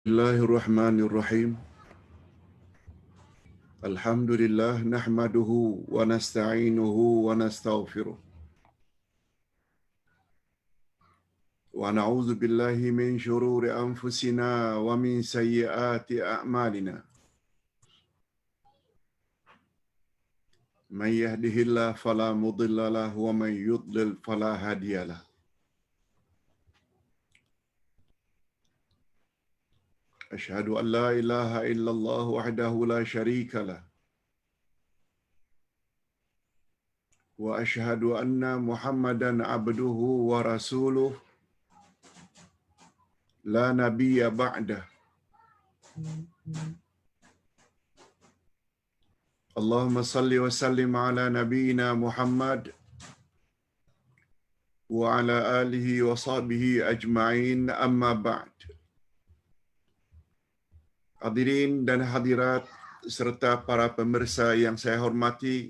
Bismillahirrahmanirrahim. Alhamdulillah nahmaduhu wa nasta'inuhu wa nastaghfiruh. Wa na'udzu billahi min shururi anfusina wa min sayyiati a'malina. Man yahdihillahu fala mudilla lahu wa man yudlil fala hadiya lahu. Asyhadu an la ilaha illallah wahdahu la syarika lah. Wa asyhadu anna Muhammadan abduhu wa rasuluh la nabiyya ba'dah. Allahumma salli wa sallim ala nabiyyina Muhammad wa ala alihi wa sahbihi ajma'in, amma ba'd. Hadirin dan hadirat serta para pemirsa yang saya hormati,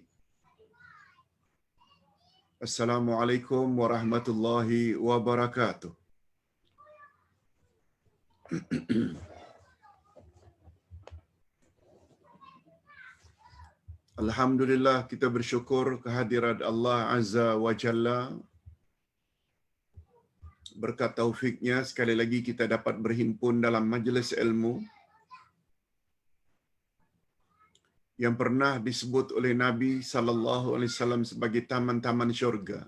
Assalamualaikum warahmatullahi wabarakatuh. Alhamdulillah, kita bersyukur kehadirat Allah Azza wa Jalla. Berkat taufiknya sekali lagi kita dapat berhimpun dalam majlis ilmu yang pernah disebut oleh Nabi sallallahu alaihi wasallam sebagai taman-taman syurga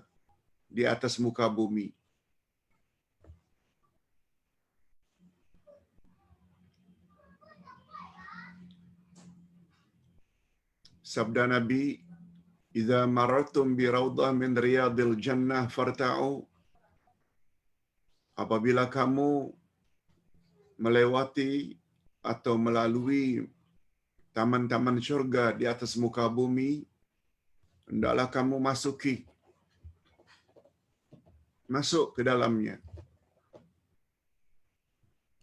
di atas muka bumi. Sabda Nabi, "Idza marartum bi raudhah min riyadil jannah farta'u." Apabila kamu melewati atau melalui taman-taman syurga di atas muka bumi, hendaklah kamu masuk ke dalamnya.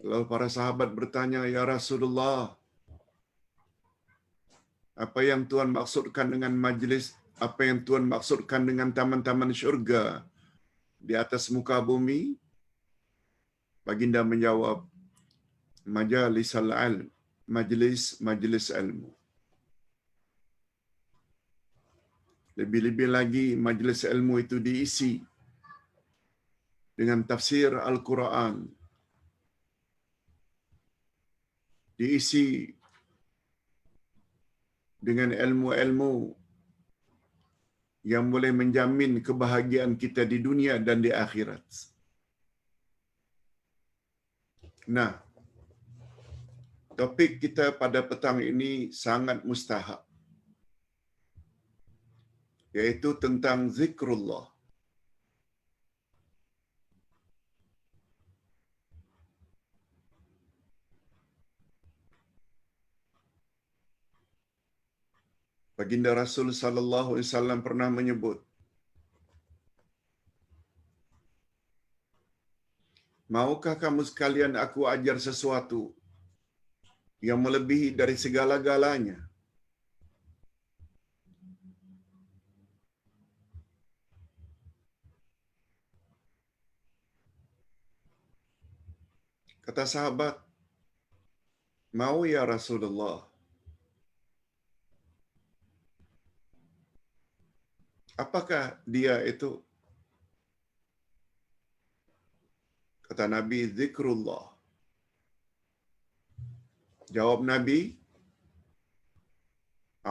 Lalu para sahabat bertanya, "Ya Rasulullah, apa yang Tuhan maksudkan dengan majlis, apa yang Tuhan maksudkan dengan taman-taman syurga di atas muka bumi?" Baginda menjawab, "Majalisal ilm, majlis ilmu." Lebih-lebih lagi majlis ilmu itu diisi dengan tafsir Al-Quran, diisi dengan ilmu-ilmu yang boleh menjamin kebahagiaan kita di dunia dan di akhirat. Nah, topik kita pada petang ini sangat mustahab, yaitu tentang zikrullah. Baginda Rasul sallallahu alaihi wasallam pernah menyebut, "Maukah kamu sekalian aku ajar sesuatu yang melebihi dari segala-galanya?" Kata sahabat, "Mau ya Rasulullah." Apakah dia itu? Kata Nabi, "Zikrullah." Jawab Nabi,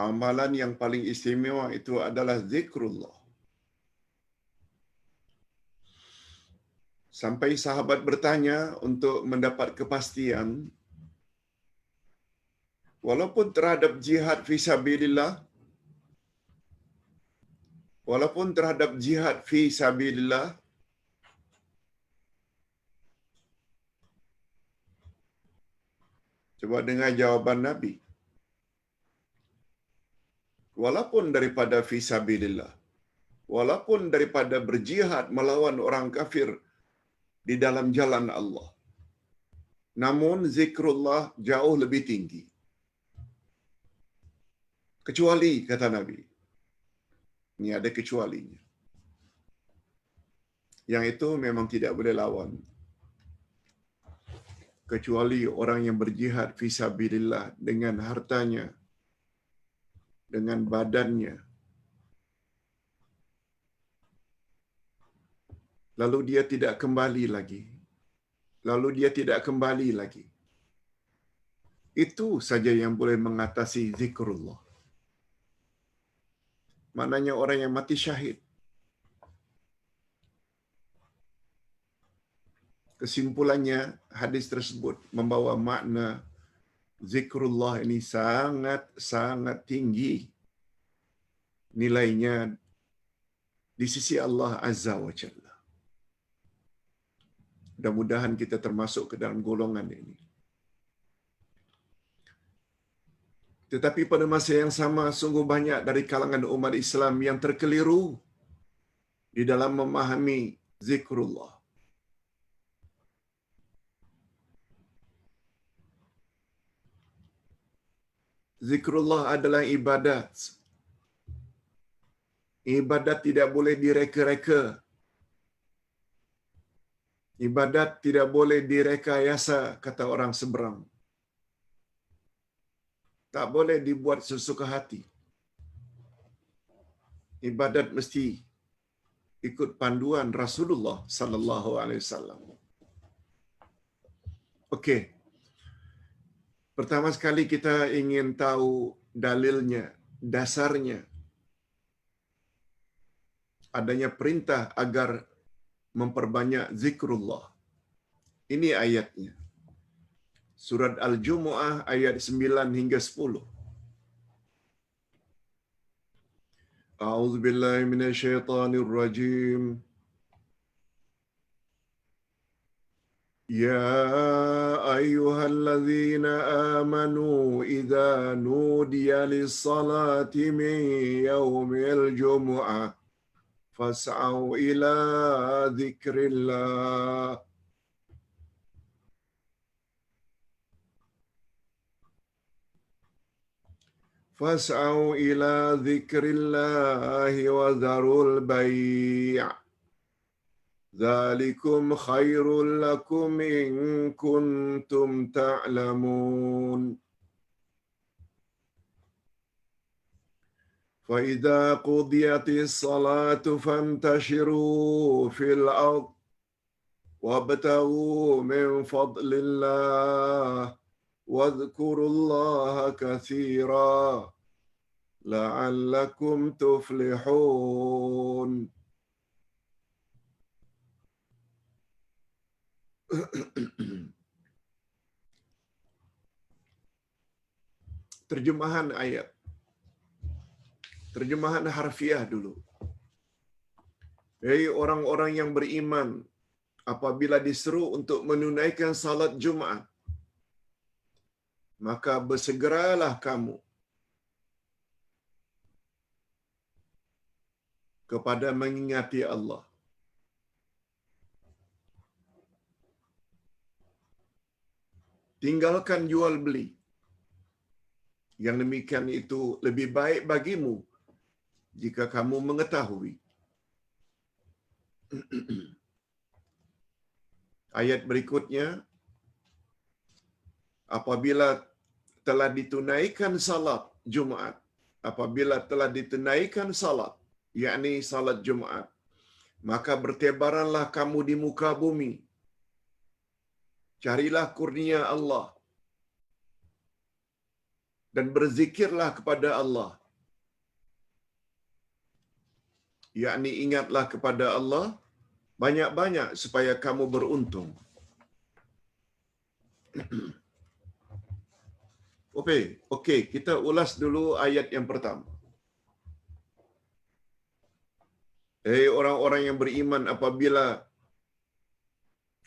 amalan yang paling istimewa itu adalah zikrullah. Sampai sahabat bertanya untuk mendapat kepastian, walaupun terhadap jihad fi sabilillah, coba dengar jawaban Nabi. Walaupun daripada fi sabilillah, walaupun daripada berjihad melawan orang kafir di dalam jalan Allah, namun zikrullah jauh lebih tinggi. Kecuali, kata Nabi, ini ada kecualinya, yang itu memang tidak boleh lawan. kecuali orang yang berjihad fisabilillah dengan hartanya, dengan badannya. Lalu dia tidak kembali lagi. Itu saja yang boleh mengatasi zikrullah. Maknanya orang yang mati syahid. Kesimpulannya, hadis tersebut membawa makna zikrullah ini sangat tinggi nilainya di sisi Allah Azza wa Jalla. Mudah-mudahan kita termasuk ke dalam golongan ini. Tetapi pada masa yang sama, sungguh banyak dari kalangan umat Islam yang terkeliru di dalam memahami zikrullah. Zikrullah adalah ibadat. Ibadat tidak boleh direka-reka. Ibadat tidak boleh direkayasa, kata orang seberang. Tak boleh dibuat sesuka hati. Ibadat mesti ikut panduan Rasulullah sallallahu alaihi wasallam. Okey. Pertama sekali kita ingin tahu dalilnya, dasarnya. Adanya perintah agar memperbanyak zikrullah. Ini ayatnya. Surat Al-Jumu'ah ayat 9 hingga 10. A'udzu billahi minasyaitonir rajim. Ya ayyuhalladzina amanu idza nudiya lis-salati min yaumil jumu'ah fas'au ila dzikrillah. Fas'au ila dzikrillahi wa dzarul bai'. Dzalikum khairul lakum in kuntum ta'lamun. Fa idza qudiyatis salatu fantashiru fil ard wabtaghu min fadlillah wadhkurullaha katsira la'allakum tuflihun. Terjemahan ayat. Terjemahan harfiah dulu. Hei orang-orang yang beriman, apabila diseru untuk menunaikan salat Jumat, maka bersegeralah kamu kepada mengingati Allah. Tinggalkan jual beli. Yang demikian itu lebih baik bagimu jika kamu mengetahui. Ayat berikutnya, apabila telah ditunaikan salat Jumat, apabila telah ditunaikan salat, yakni salat Jumat, maka bertebaranlah kamu di muka bumi. Carilah kurnia Allah dan berzikirlah kepada Allah. Yakni ingatlah kepada Allah banyak-banyak supaya kamu beruntung. Okey, kita ulas dulu ayat yang pertama. Hei orang-orang yang beriman, apabila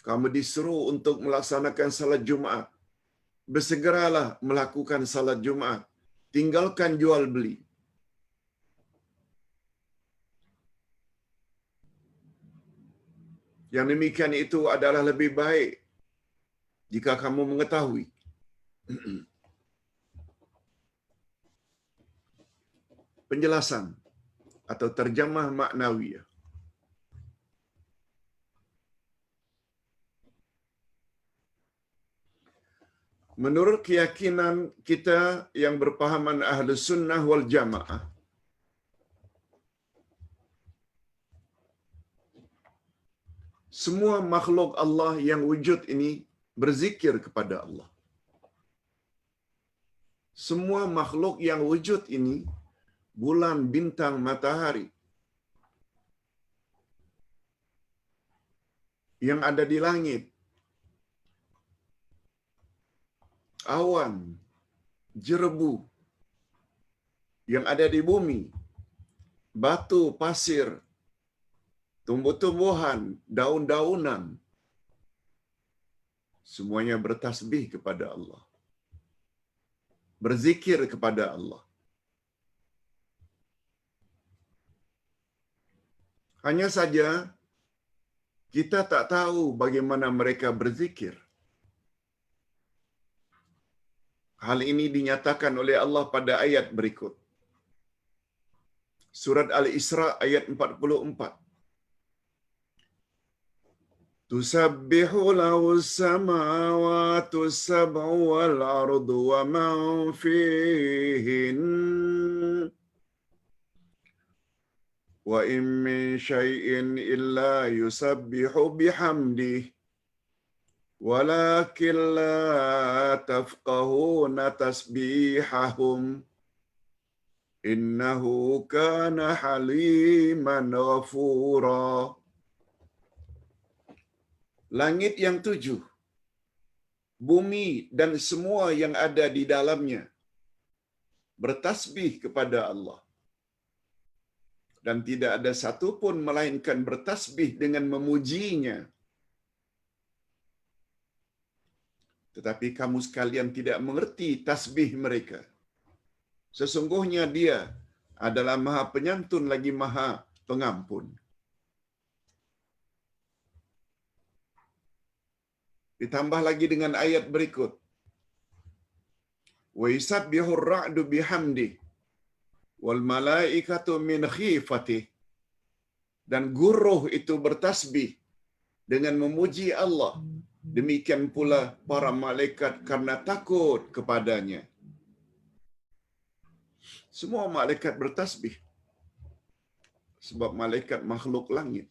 kamu disuruh untuk melaksanakan salat Jumat, bersegeralah melakukan salat Jumat. Tinggalkan jual beli. Yang demikian itu adalah lebih baik jika kamu mengetahui. Penjelasan atau terjemah maknawiyah. Menurut keyakinan kita yang berpahaman Ahlus Sunnah wal Jamaah, semua makhluk Allah yang wujud ini berzikir kepada Allah. Semua makhluk yang wujud ini, bulan, bintang, matahari, yang ada di langit, awan, jerebu, yang ada di bumi, batu, pasir, tumbuh-tumbuhan, daun-daunan, semuanya bertasbih kepada Allah, berzikir kepada Allah. Hanya saja kita tak tahu bagaimana mereka berzikir. Hal ini dinyatakan oleh Allah pada ayat berikut. Surat Al-Isra ayat 44. Tusabbihu lahu as-samawati as-sab'u wal ardu wa man fihin wa in min syai'in illa yusabbihu bihamdihi walakin la tafqahuna tasbihahum innahu kana haliman ghafura. Langit yang 7, bumi dan semua yang ada di dalamnya bertasbih kepada Allah. Dan tidak ada satu pun melainkan bertasbih dengan memujinya. Tetapi kamu sekalian tidak mengerti tasbih mereka. Sesungguhnya Dia adalah Maha Penyantun lagi Maha Pengampun. Ditambah lagi dengan ayat berikut. Wa yusabbihur ra'du bihamdi wal malaikatu min khifatihi. Dan guruh itu bertasbih dengan memuji Allah. Demikian pula para malaikat karena takut kepadanya. Semua malaikat bertasbih. Sebab malaikat makhluk langit.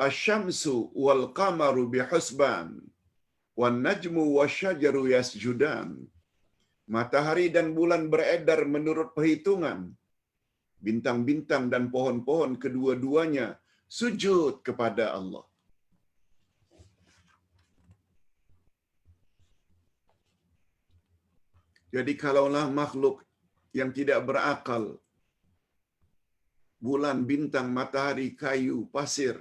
Asyamsu wal qamaru bihusban wan najmu wasyajaru yasjudan. Matahari dan bulan beredar menurut perhitungan. Bintang-bintang dan pohon-pohon kedua-duanya sujud kepada Allah. Jadi kalaulah makhluk yang tidak berakal, bulan, bintang, matahari, kayu, pasir,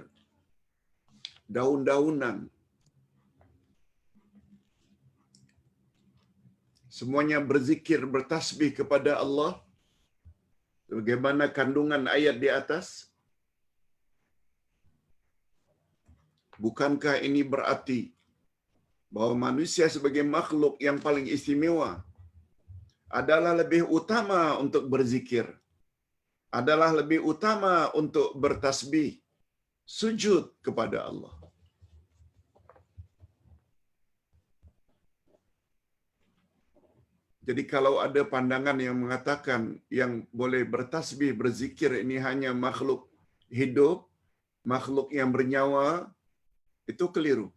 daun-daunan, semuanya berzikir, bertasbih kepada Allah, bagaimana kandungan ayat di atas? Bukankah ini berarti bahwa manusia sebagai makhluk yang paling istimewa adalah lebih utama untuk berzikir, adalah lebih utama untuk bertasbih, sujud kepada Allah. Jadi kalau ada pandangan yang mengatakan yang boleh bertasbih, berzikir ini hanya makhluk hidup, makhluk yang bernyawa, itu keliru.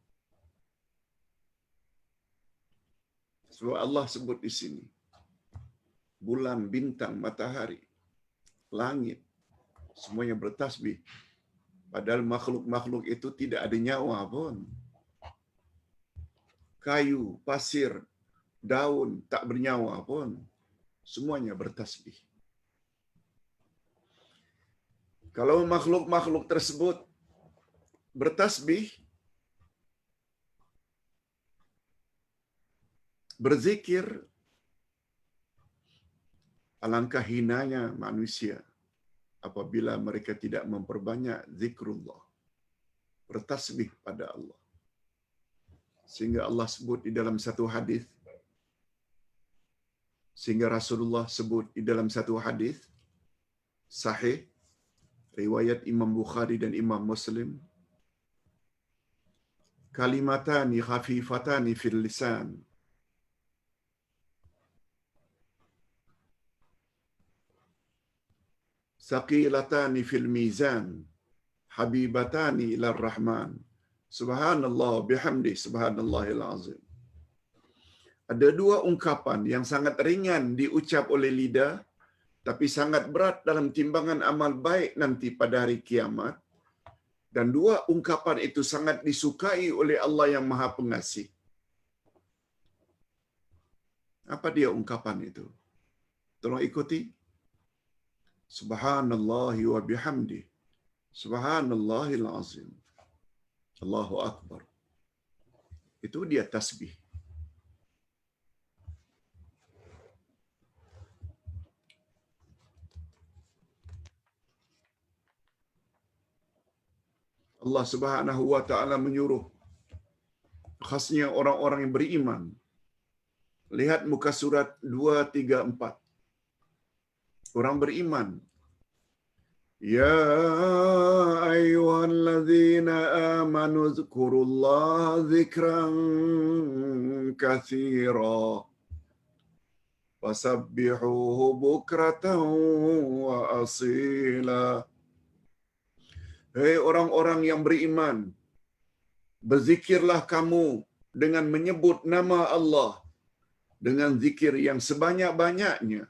Sebab Allah sebut di sini, bulan, bintang, matahari, langit, semuanya bertasbih. Padahal makhluk-makhluk itu tidak ada nyawa pun. Kayu, pasir, daun tak bernyawa pun, semuanya bertasbih. Kalau makhluk-makhluk tersebut bertasbih, berzikir, alangkah hinanya manusia apabila mereka tidak memperbanyak zikrullah, bertasbih pada Allah. Sehingga Allah sebut di dalam satu hadis, sehingga Rasulullah sebut di dalam satu hadis sahih riwayat Imam Bukhari dan Imam Muslim, kalimatani khafifatani fil lisan saqilatani fil mizan habibatani ila rahman subhanallah bihamdi subhanallahil azim. Ada dua ungkapan yang sangat ringan diucap oleh lidah tapi sangat berat dalam timbangan amal baik nanti pada hari kiamat, dan dua ungkapan itu sangat disukai oleh Allah yang Maha Pengasih. Apa dia ungkapan itu? Tolong ikuti. Subhanallahi wa bihamdi subhanallahil azim. Allahu akbar. Itu dia tasbih. Allah Subhanahu wa taala menyuruh khasnya orang-orang yang beriman. Lihat muka surat 234. Orang beriman. Ya ayyuhalladzina amanu dzkurullaha dzikran katsira wasabbihuhu bukratan wa asila. Hei orang-orang yang beriman, berzikirlah kamu dengan menyebut nama Allah dengan zikir yang sebanyak-banyaknya.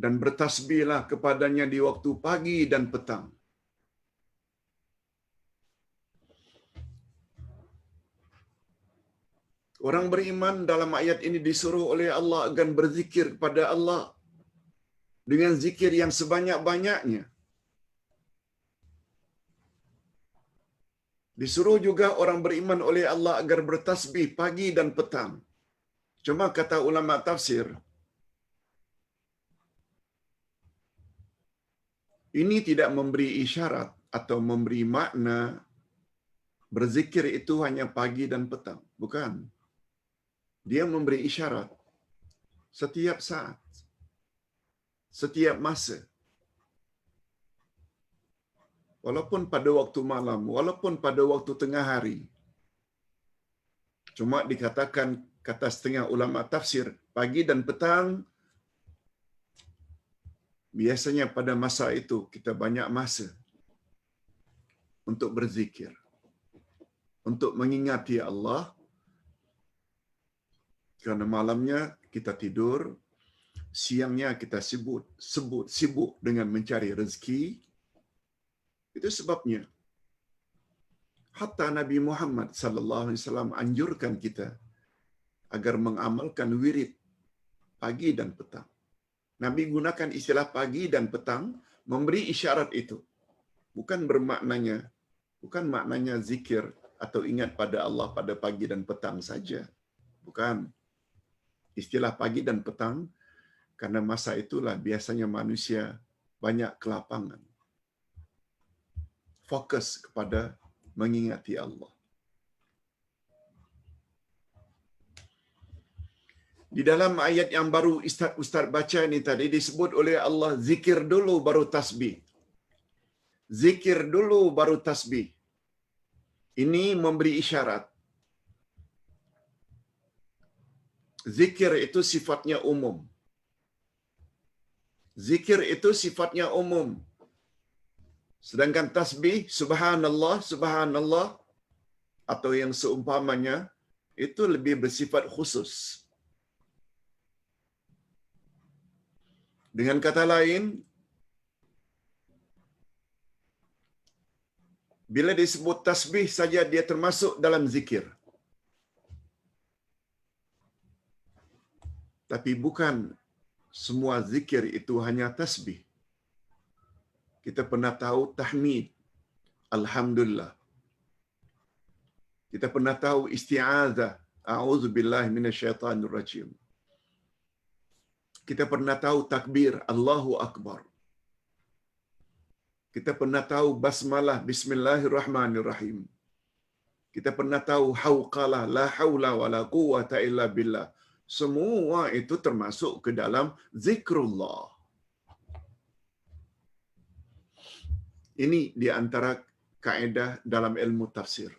Dan bertasbihlah kepadanya di waktu pagi dan petang. Orang beriman dalam ayat ini disuruh oleh Allah agar berzikir kepada Allah dengan zikir yang sebanyak-banyaknya. Disuruh juga orang beriman oleh Allah agar bertasbih pagi dan petang. Cuma kata ulama tafsir, ini tidak memberi isyarat atau memberi makna berzikir itu hanya pagi dan petang. Bukan. Dia memberi isyarat setiap saat, setiap masa. Walaupun pada waktu malam, walaupun pada waktu tengah hari. Cuma dikatakan, kata setengah ulama tafsir, pagi dan petang, biasanya pada masa itu kita banyak masa untuk berzikir, untuk mengingati Allah. Karena malamnya kita tidur, siangnya kita sibuk dengan mencari rezeki. Itu sebabnya hatta Nabi Muhammad sallallahu alaihi wasallam anjurkan kita agar mengamalkan wirid pagi dan petang. Nabi gunakan istilah pagi dan petang memberi isyarat itu. Bukan maknanya zikir atau ingat pada Allah pada pagi dan petang saja. Bukan. Istilah pagi dan petang karena masa itulah biasanya manusia banyak kelapangan. Fokus kepada mengingati Allah. Di dalam ayat yang baru Ustaz baca ini tadi disebut oleh Allah zikir dulu baru tasbih. Zikir dulu baru tasbih. Ini memberi isyarat. Zikir itu sifatnya umum. Zikir itu sifatnya umum. Sedangkan tasbih, subhanallah, subhanallah, atau yang seumpamanya, itu lebih bersifat khusus. Dengan kata lain, bila disebut tasbih saja dia termasuk dalam zikir. Tapi bukan semua zikir itu hanya tasbih. Kita pernah tahu tahmid, alhamdulillah. Kita pernah tahu isti'adzah, a'udzubillahi minasyaitanir rajim. Kita pernah tahu takbir, Allahu akbar. Kita pernah tahu basmalah, bismillahirrahmanirrahim. Kita pernah tahu hauqalah, la haula wala quwwata illa billah. Semua itu termasuk ke dalam zikrullah. Ini di antara kaedah dalam ilmu tafsir.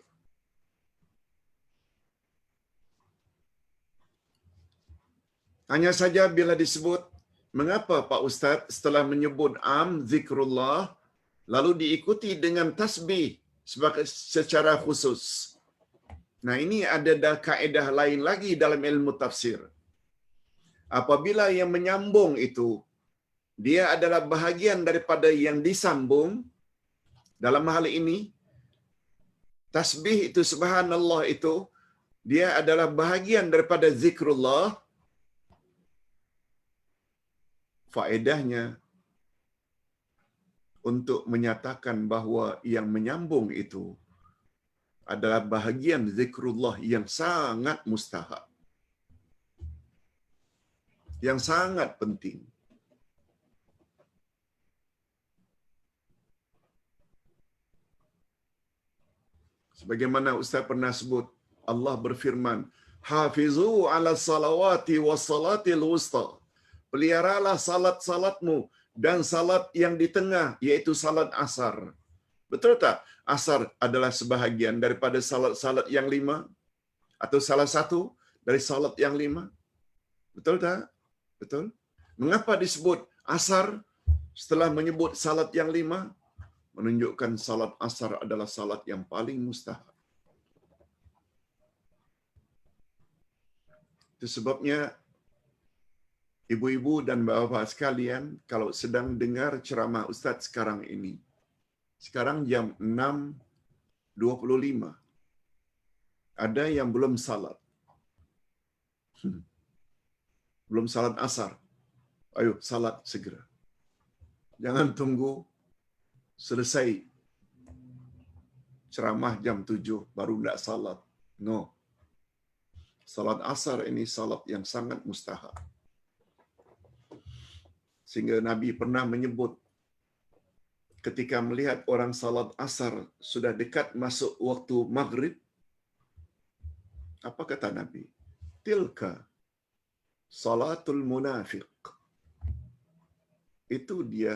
Hanya saja bila disebut, mengapa Pak Ustaz setelah menyebut am zikrullah, lalu diikuti dengan tasbih secara khusus. Nah, ini ada kaedah lain lagi dalam ilmu tafsir. Apabila yang menyambung itu, dia adalah bahagian daripada yang disambung, dalam hal ini, tasbih itu, subhanallah itu, dia adalah bahagian daripada zikrullah. Faedahnya untuk menyatakan bahawa yang menyambung itu adalah bahagian zikrullah yang sangat mustahab, yang sangat penting. Sebagaimana Ustaz pernah sebut, Allah berfirman, "Hafizu 'ala salawati was salatil wusta." Peliharalah salat-salatmu dan salat yang di tengah, yaitu salat asar. Betul tak? Asar adalah sebahagian daripada salat-salat yang 5 atau salah satu dari salat yang 5. Betul tak? Betul. Mengapa disebut asar setelah menyebut salat yang 5? Menunjukkan salat asar adalah salat yang paling mustahab. Itu sebabnya ibu-ibu dan bapa sekalian, kalau sedang dengar ceramah Ustaz sekarang ini, sekarang jam 6.25, ada yang belum salat. Belum salat asar. Ayo, salat segera. Jangan tunggu selesai ceramah jam 7 baru nak salat. No. Salat asar ini salat yang sangat mustahab. Sehingga Nabi pernah menyebut ketika melihat orang salat asar sudah dekat masuk waktu maghrib, apa kata Nabi? Tilka salatul munafiq. Itu dia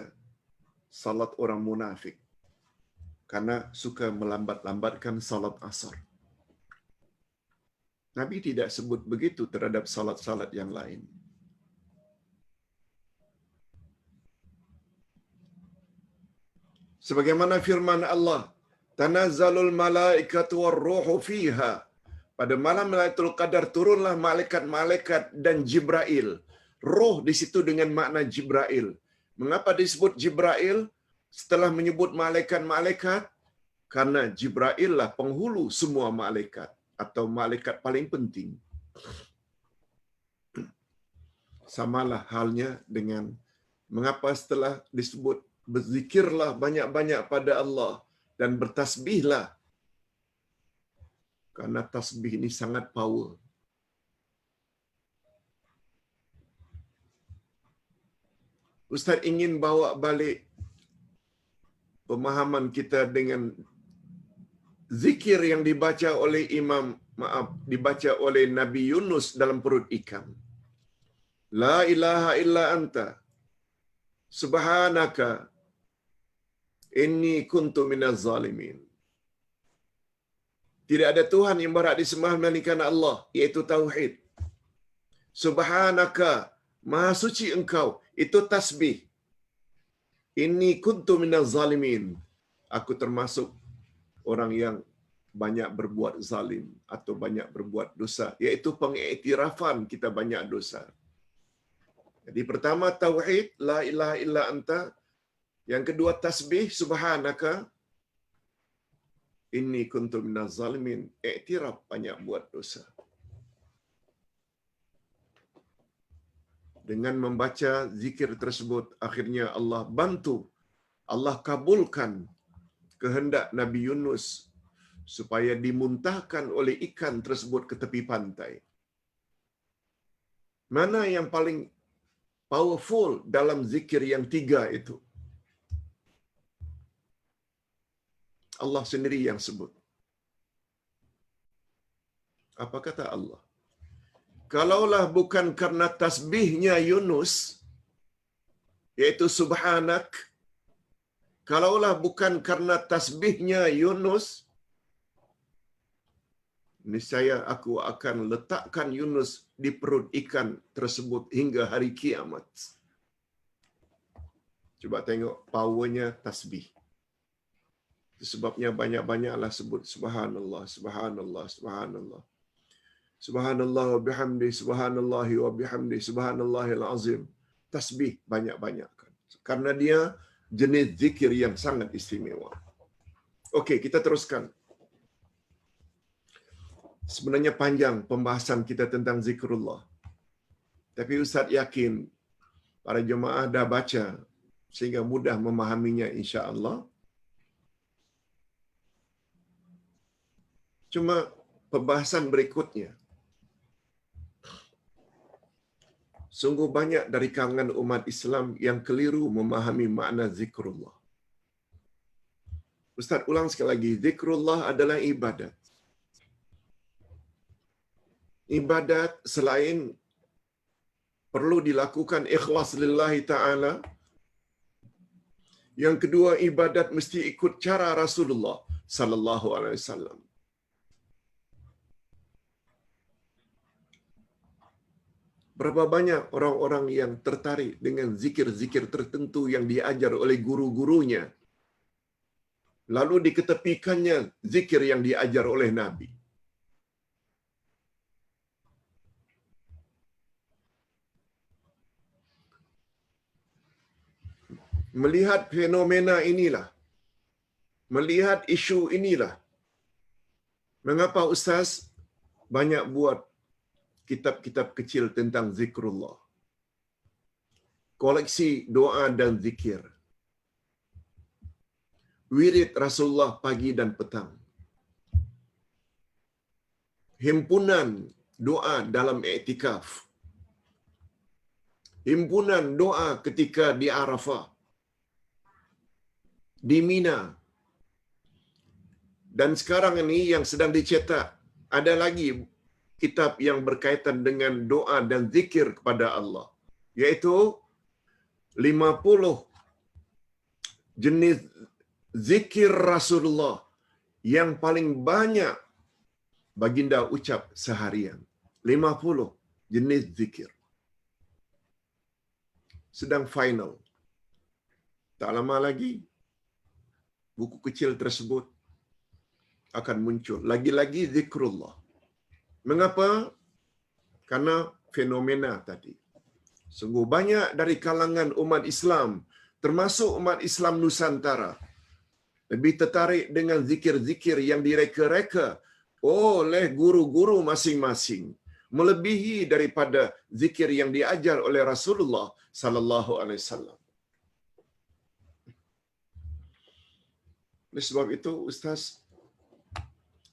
salat orang munafik. Karena suka melambat-lambatkan salat asar. Nabi tidak sebut begitu terhadap salat-salat yang lain. Sebagaimana firman Allah, "Tanazzalul malaikatu war-ruhu fiha." Pada malam Lailatul Qadar turunlah malaikat-malaikat dan Jibril. Roh di situ dengan makna Jibril. Mengapa disebut Jibril setelah menyebut malaikat-malaikat? Karena Jibril lah penghulu semua malaikat atau malaikat paling penting. Samalah halnya dengan mengapa setelah disebut berzikirlah banyak-banyak pada Allah dan bertasbihlah. Karena tasbih ini sangat power. Ustaz ingin bawa balik pemahaman kita dengan zikir yang dibaca oleh dibaca oleh Nabi Yunus dalam perut ikan. La ilaha illa anta subhanaka inni kuntu minaz zalimin. Tidak ada Tuhan yang berhak disembah melainkan Allah, iaitu tauhid. Subhanaka, maha suci engkau, itu tasbih. Inni kuntu minaz zalimin. Aku termasuk orang yang banyak berbuat zalim atau banyak berbuat dosa, iaitu pengiktirafan kita banyak dosa. Jadi pertama tauhid, la ilaha illa anta. Yang kedua tasbih, subhanaka inni kuntu minaz zalimin, iktiraf banyak buat dosa. Dengan membaca zikir tersebut, akhirnya Allah bantu, Allah kabulkan kehendak Nabi Yunus supaya dimuntahkan oleh ikan tersebut ke tepi pantai. Mana yang paling powerful dalam zikir yang 3 itu? Allah sendiri yang sebut. Apa kata Allah? Kalaulah bukan karena tasbihnya Yunus, yaitu subhanak, Kalaulah bukan karena tasbihnya Yunus, niscaya aku akan letakkan Yunus di perut ikan tersebut hingga hari kiamat. Coba tengok powernya tasbih. Itu sebabnya banyak-banyaklah sebut subhanallah, subhanallah, subhanallah. Subhanallah wa bihamdi, subhanallahi wa bihamdi, subhanallahil azim. Tasbih banyak-banyakkan. Karena dia jenis zikir yang sangat istimewa. Okey, kita teruskan. Sebenarnya panjang pembahasan kita tentang zikrullah. Tapi Ustaz yakin para jemaah dah baca sehingga mudah memahaminya insya-Allah. Cuma pembahasan berikutnya. Sungguh banyak dari kalangan umat Islam yang keliru memahami makna zikrullah. Ustaz ulang sekali lagi, zikrullah adalah ibadat. Ibadat selain perlu dilakukan ikhlas lillahi ta'ala, yang kedua ibadat mesti ikut cara Rasulullah sallallahu alaihi wasallam. Berapa banyak orang-orang yang tertarik dengan zikir-zikir tertentu yang diajar oleh guru-gurunya, lalu diketepikannya zikir yang diajar oleh Nabi. Melihat fenomena inilah, melihat isu inilah, mengapa Ustaz banyak buat kitab-kitab kecil tentang zikrullah, koleksi doa dan zikir, wirid Rasulullah pagi dan petang, himpunan doa dalam i'tikaf, himpunan doa ketika di Arafah, di Mina, dan sekarang ini yang sedang dicetak ada lagi kitab yang berkaitan dengan doa dan zikir kepada Allah, yaitu 50 jenis zikir Rasulullah yang paling banyak baginda ucap seharian. 50 jenis zikir. Sedang final. Tak lama lagi buku kecil tersebut akan muncul. Lagi-lagi zikrullah. Mengapa? Karena fenomena tadi. Sungguh banyak dari kalangan umat Islam, termasuk umat Islam Nusantara, lebih tertarik dengan zikir-zikir yang direka-reka oleh guru-guru masing-masing, melebihi daripada zikir yang diajar oleh Rasulullah sallallahu alaihi wasallam. Oleh sebab itu, Ustaz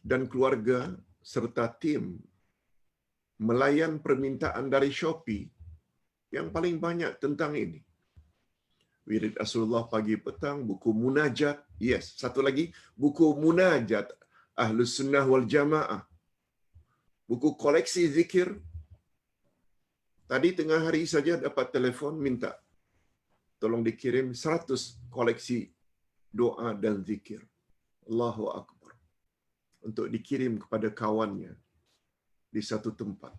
dan keluarga serta tim melayan permintaan dari Shopee yang paling banyak tentang ini. Wirid Rasulullah pagi petang, buku munajat. Yes, satu lagi, buku munajat Ahlus Sunnah wal Jamaah. Buku koleksi zikir. Tadi tengah hari saja dapat telefon minta tolong dikirim 100 koleksi doa dan zikir. Allahu Akbar. Untuk dikirim kepada kawannya di satu tempat.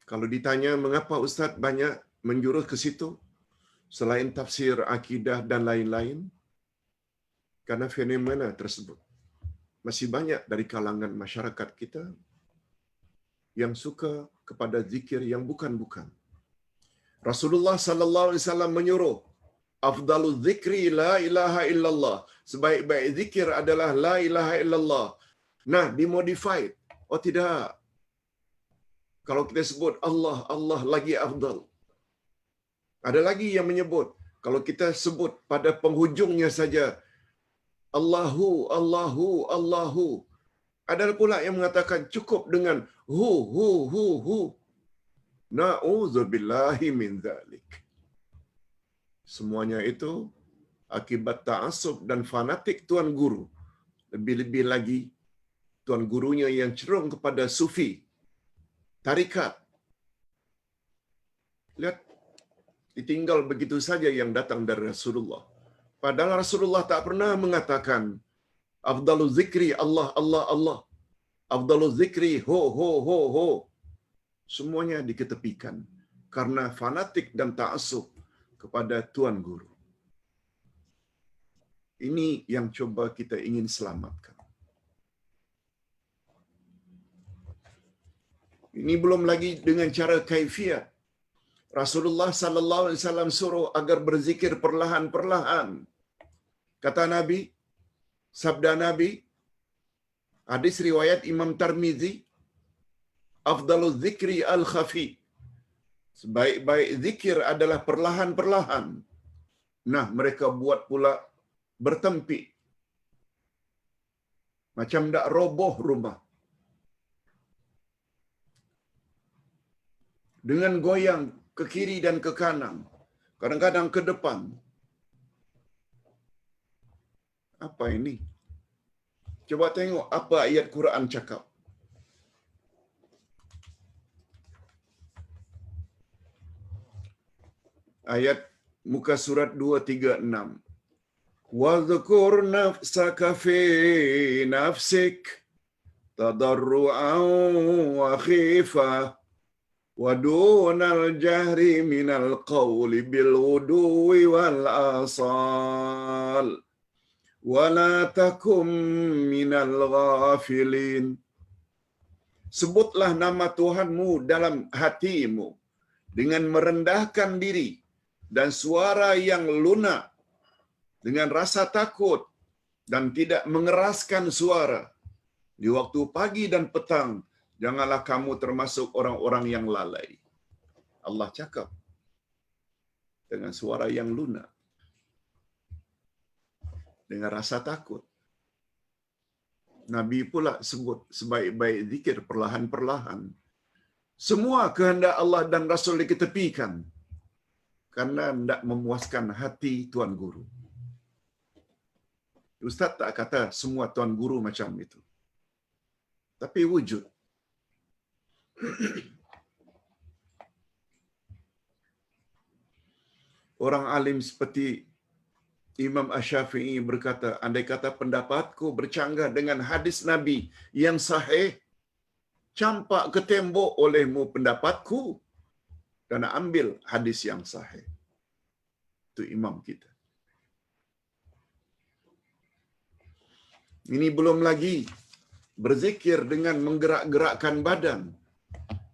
Kalau ditanya mengapa Ustaz banyak menjurus ke situ selain tafsir akidah dan lain-lain, karena fenomena tersebut. Masih banyak dari kalangan masyarakat kita yang suka kepada zikir yang bukan-bukan. Rasulullah sallallahu alaihi wasallam menyuruh afdalul zikri la ilaha illallah. Sebaik-baik zikir adalah la ilaha illallah. Nah, dimodified. Oh tidak. Kalau kita sebut Allah, Allah lagi afdal. Ada lagi yang menyebut, kalau kita sebut pada penghujungnya saja, Allahu, Allahu, Allahu. Ada pula yang mengatakan cukup dengan hu. Na'udzubillahi min dzalik. Semuanya itu akibat ta'assub dan fanatik tuan guru. Lebih-lebih lagi tuan gurunya yang cenderung kepada sufi, tarikat. Lihat Ditinggal begitu saja yang datang dari Rasulullah. Padahal Rasulullah tak pernah mengatakan afdalu zikri Allah Allah Allah. Afdalu zikri ho ho ho ho. Semuanya diketepikan karena fanatik dan ta'assub kepada tuan guru. Ini yang coba kita ingin selamatkan. Ini belum lagi dengan cara kaifiat. Rasulullah sallallahu alaihi wasallam suruh agar berzikir perlahan-perlahan. Kata Nabi, sabda Nabi, hadis riwayat Imam Tirmizi, afdaluz zikri al-khafi. Sebaik-baik zikir adalah perlahan-perlahan. Nah, mereka buat pula bertempik. Macam dak roboh rumah. Dengan goyang ke kiri dan ke kanan. Kadang-kadang ke depan. Apa ini? Coba tengok apa ayat Quran cakap. Ayat muka surat 236. وَاذْكُرْ نَفْسَكَ فِي نَفْسِكَ تَضَرُّعًا وَخِيفَةً وَدُونَ الْجَهْرِ مِنَ الْقَوْلِ بِالْغُدُوِّ وَالْآصَالِ وَلَا تَكُن مِّنَ الْغَافِلِينَ. Sebutlah nama Tuhanmu dalam hatimu dengan merendahkan diri dan suara yang lunak, dengan rasa takut dan tidak mengeraskan suara. Di waktu pagi dan petang, janganlah kamu termasuk orang-orang yang lalai. Allah cakap dengan suara yang lunak, dengan rasa takut. Nabi pula sebut sebaik-baik zikir perlahan-perlahan. Semua kehendak Allah dan Rasul diketepikan karena hendak memuaskan hati tuan guru. Ustaz tak kata semua tuan guru macam itu. Tapi wujud. Orang alim seperti Imam Asy-Syafi'i berkata, andai kata pendapatku bercanggah dengan hadis Nabi yang sahih, campak ke tembok olehmu pendapatku dan ambil hadis yang sahih. Itu imam kita. Ini belum lagi berzikir dengan menggerak-gerakkan badan.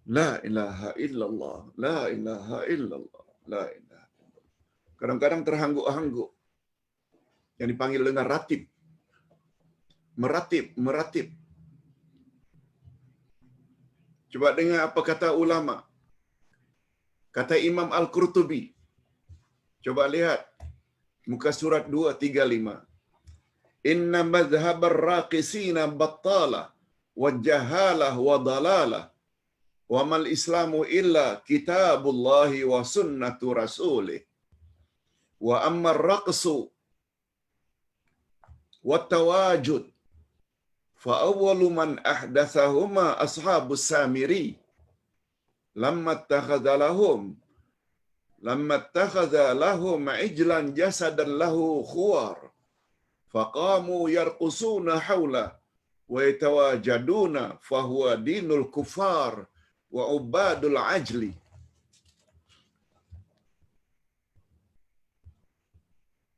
La ilaha illallah, la ilaha illallah, la ilaha illallah. Kadang-kadang terhangguk-hangguk. Yang dipanggil dengan ratib. Meratib. Coba dengar apa kata ulama. Kata Imam Al-Qurtubi. Coba lihat muka surat 235. Inna madhhabar raqisina battalah wa jahalah wa dalalah wa mal islamu illa kitabullahi wa sunnatu rasulih wa amma ar-raqsu wa tawajud fa awwalu man ahdathahuma ashabus samiri lamma ittakhadha lahum ijlan jasadan lahu khuwar faqamu yarqusuna hawla wa yatawajaduna fahuwa dinul kufar wa ubadul ajli.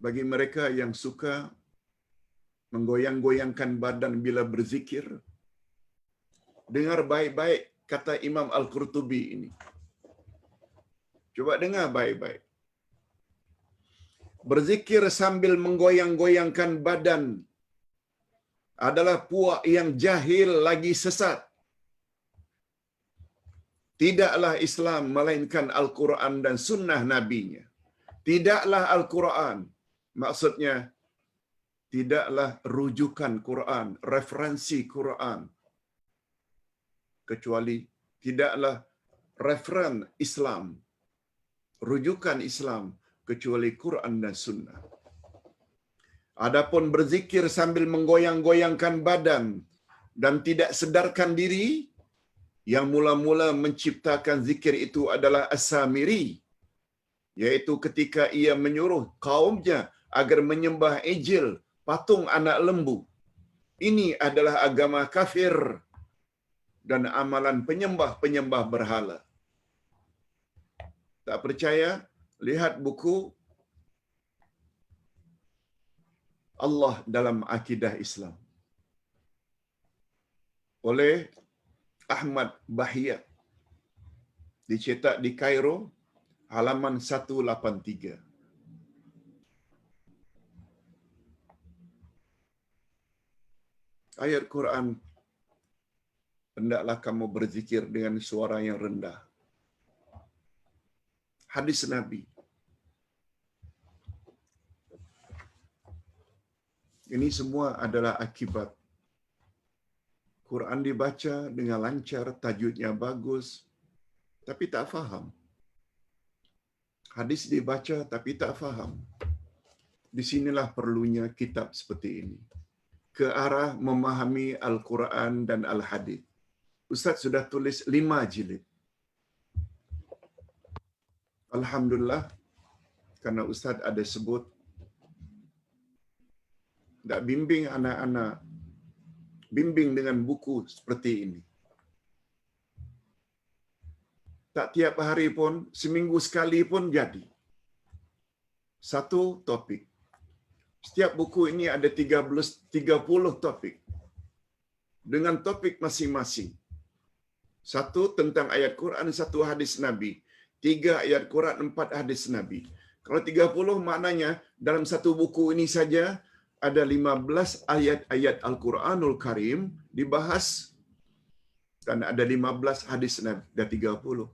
Bagi mereka yang suka menggoyang-goyangkan badan bila berzikir, dengar baik-baik kata Imam Al-Qurtubi ini. Coba dengar baik-baik. Berzikir sambil menggoyang-goyangkan badan adalah puak yang jahil lagi sesat. Tidaklah Islam melainkan Al-Quran dan sunnah Nabi-Nya. Tidaklah Al-Quran, maksudnya tidaklah rujukan Quran, referensi Quran. Kecuali tidaklah referen Islam, rujukan Islam, kecuali Quran dan Sunnah. Adapun berzikir sambil menggoyang-goyangkan badan dan tidak sedarkan diri, yang mula-mula menciptakan zikir itu adalah As-Samiri. yaitu ketika ia menyuruh kaumnya agar menyembah ejil, patung anak lembu. Ini adalah agama kafir dan amalan penyembah-penyembah berhala. Tak percaya? Lihat buku Allah dalam Akidah Islam oleh Ahmad Bahia, dicetak di Kairo, halaman 183. Ayat Quran, hendaklah kamu berzikir dengan suara yang rendah. Hadis Nabi, ini semua adalah akibat Quran dibaca dengan lancar, tajwidnya bagus, tapi tak faham. Hadis dibaca tapi tak faham. Di sinilah perlunya kitab seperti ini, ke arah memahami Al-Quran dan Al-Hadis. Ustaz sudah tulis 5 jilid. Alhamdulillah, karena Ustaz ada sebut, tak bimbing anak-anak, bimbing dengan buku seperti ini. Tak tiap hari pun, seminggu sekali pun jadi. Satu topik. Setiap buku ini ada 30 topik. Dengan topik masing-masing. Satu tentang ayat Quran, satu hadis Nabi. 3 ayat Quran, 4 hadis Nabi. Kalau 30 maknanya dalam satu buku ini saja ada 15 ayat-ayat Al-Quranul Karim dibahas dan ada 15 hadis Nabi. Dah 30.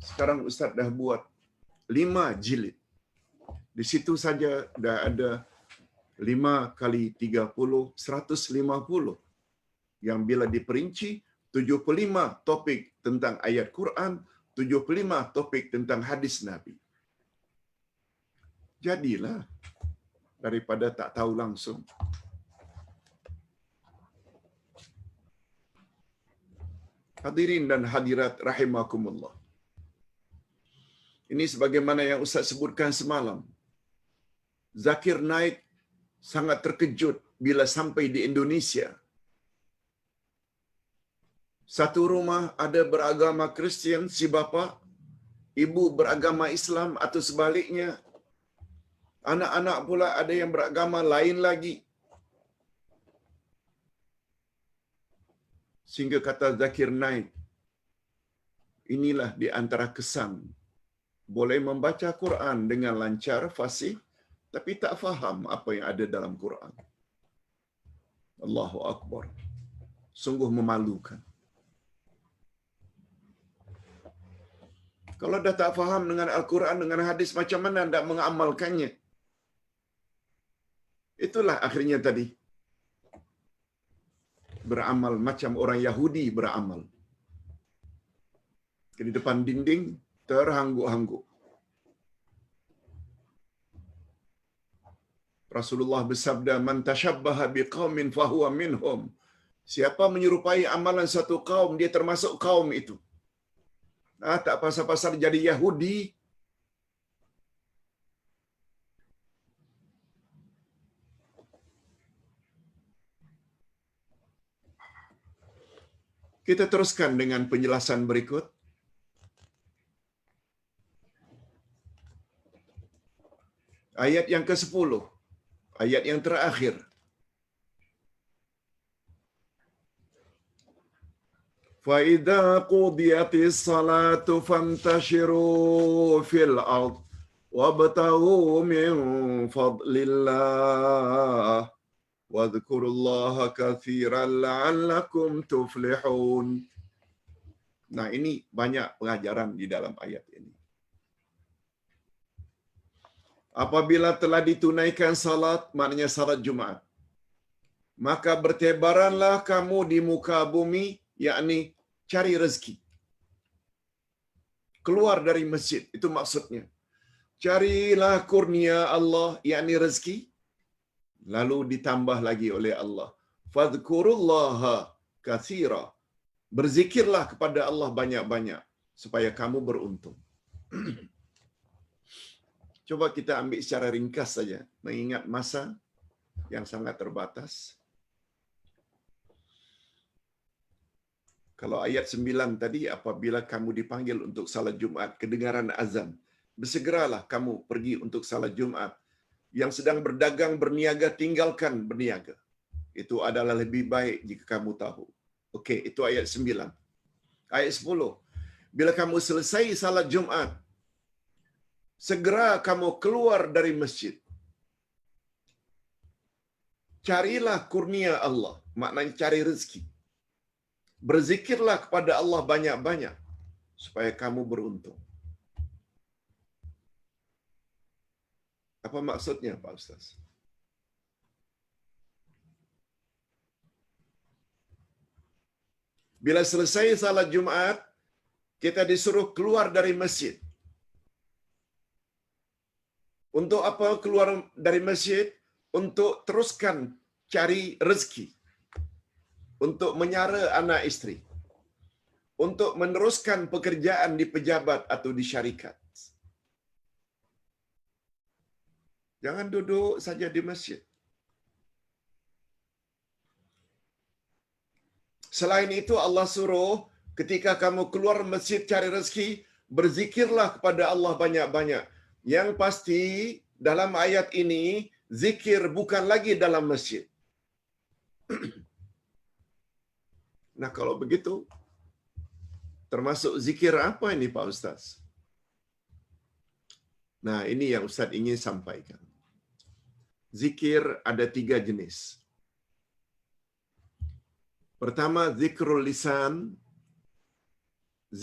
Sekarang Ustaz dah buat 5 jilid. Di situ saja dah ada 5 kali 30, 150. Yang bila diperinci, 75 topik tentang ayat Quran, 75 topik tentang hadis Nabi. Jadilah daripada tak tahu langsung. Hadirin dan hadirat rahimakumullah. Ini sebagaimana yang Ustaz sebutkan semalam. Zakir Naik sangat terkejut bila sampai di Indonesia. Satu rumah ada beragama Kristian si bapa, ibu beragama Islam atau sebaliknya. Anak-anak pula ada yang beragama lain lagi. Sehingga kata Zakir Naik, inilah di antara kesan. Boleh membaca Quran dengan lancar, fasih, tapi tak faham apa yang ada dalam Quran. Allahu Akbar. Sungguh memalukan. Kalau dah tak faham dengan Al-Quran, dengan hadis, macam mana anda mengamalkannya? Itulah akhirnya tadi. Beramal macam orang Yahudi beramal. Di depan dinding, terhangguk-hangguk. Rasulullah bersabda, "Man tashabbaha biqaumin fahuwa minhum." Siapa menyerupai amalan satu kaum, dia termasuk kaum itu. Tak pasal-pasal jadi Yahudi. Kita teruskan dengan penjelasan berikut. Ayat yang ke-10. Ayat yang terakhir. فَإِذَا قُضِيَتِ الصَّلَاةُ فَانْتَشِرُوا فِي الْأَرْضِ وَابْتَغُوا مِنْ فَضْلِ اللَّهِ وَاذْكُرُوا اللَّهَ كَثِيرًا لَعَلَّكُمْ تُفْلِحُونَ. Nah, ini banyak pengajaran di dalam ayat ini. Apabila telah ditunaikan salat, maknanya salat Jumaat, maka bertebaranlah kamu di muka bumi, yakni cari rezeki. Keluar dari masjid, itu maksudnya. Carilah kurnia Allah, yakni rezeki, lalu ditambah lagi oleh Allah. Fadhkurullaha katsira. Berzikirlah kepada Allah banyak-banyak supaya kamu beruntung. Coba kita ambil secara ringkas saja, mengingat masa yang sangat terbatas. Kalau ayat 9 tadi, apabila kamu dipanggil untuk salat Jumat, kedengaran azan, bersegeralah kamu pergi untuk salat Jumat. Yang sedang berdagang berniaga, tinggalkan berniaga. Itu adalah lebih baik jika kamu tahu. Okey, itu ayat 9. Ayat 10. Bila kamu selesai salat Jumat, segera kamu keluar dari masjid. Carilah kurnia Allah, maknanya cari rezeki. Berzikirlah kepada Allah banyak-banyak supaya kamu beruntung. Apa maksudnya, Pak Ustaz? Bila selesai salat Jumat, kita disuruh keluar dari masjid. Untuk apa keluar dari masjid? Untuk teruskan cari rezeki. Untuk menyara anak isteri. Untuk meneruskan pekerjaan di pejabat atau di syarikat. Jangan duduk saja di masjid. Selain itu Allah suruh ketika kamu keluar masjid cari rezeki, berzikirlah kepada Allah banyak-banyak. Yang pasti dalam ayat ini, zikir bukan lagi dalam masjid. Nah, kalau begitu, termasuk zikir apa ini Pak Ustaz? Nah, ini yang Ustaz ingin sampaikan. Zikir ada 3 jenis. Pertama, zikrul lisan,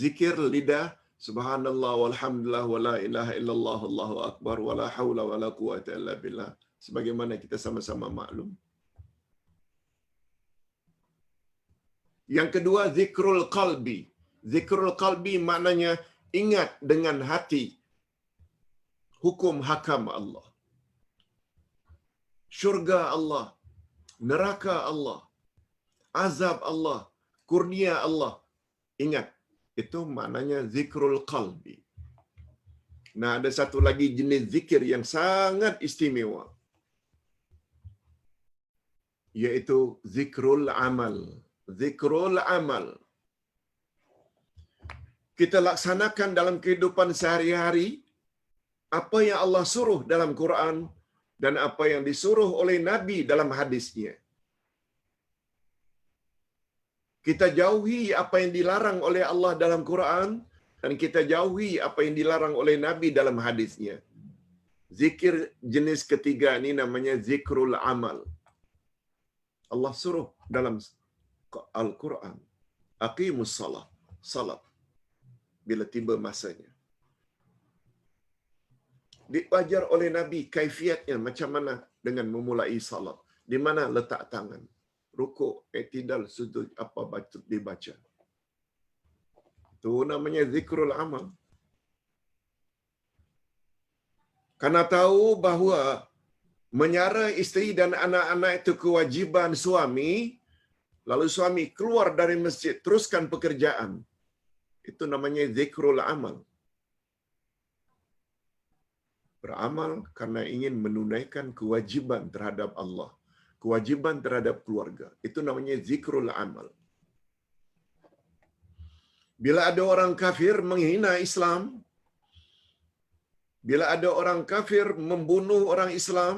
zikir lidah, subhanallah walhamdulillah wala ilaha illallah Allahu akbar wala haula wala quwata illa billah, sebagaimana kita sama-sama maklum. Yang kedua, zikrul qalbi. Zikrul qalbi maknanya ingat dengan hati hukum hakam Allah. Syurga Allah, neraka Allah, azab Allah, kurnia Allah. Ingat, itu maknanya zikrul qalbi. Nah, ada satu lagi jenis zikir yang sangat istimewa, yaitu zikrul amal. Zikrul amal. Kita laksanakan dalam kehidupan sehari-hari apa yang Allah suruh dalam Quran dan apa yang disuruh oleh Nabi dalam hadisnya. Kita jauhi apa yang dilarang oleh Allah dalam Quran dan kita jauhi apa yang dilarang oleh Nabi dalam hadisnya. Zikir jenis ketiga ini namanya zikrul amal. Allah suruh dalam Al-Quran, aqimus salat, salat bila tiba masanya. Diajar oleh Nabi kaifiatnya macam mana dengan memulai salat. Di mana letak tangan, rukuk, i'tidal, sujud, apa dibaca. Itu namanya zikrul amal. Karena tahu bahawa menyara isteri dan anak-anak itu kewajiban suami, lalu suami keluar dari masjid, teruskan pekerjaan. Itu namanya zikrul amal. Beramal karena ingin menunaikan kewajiban terhadap Allah, kewajiban terhadap keluarga. Itu namanya zikrul amal. Bila ada orang kafir menghina Islam, bila ada orang kafir membunuh orang Islam,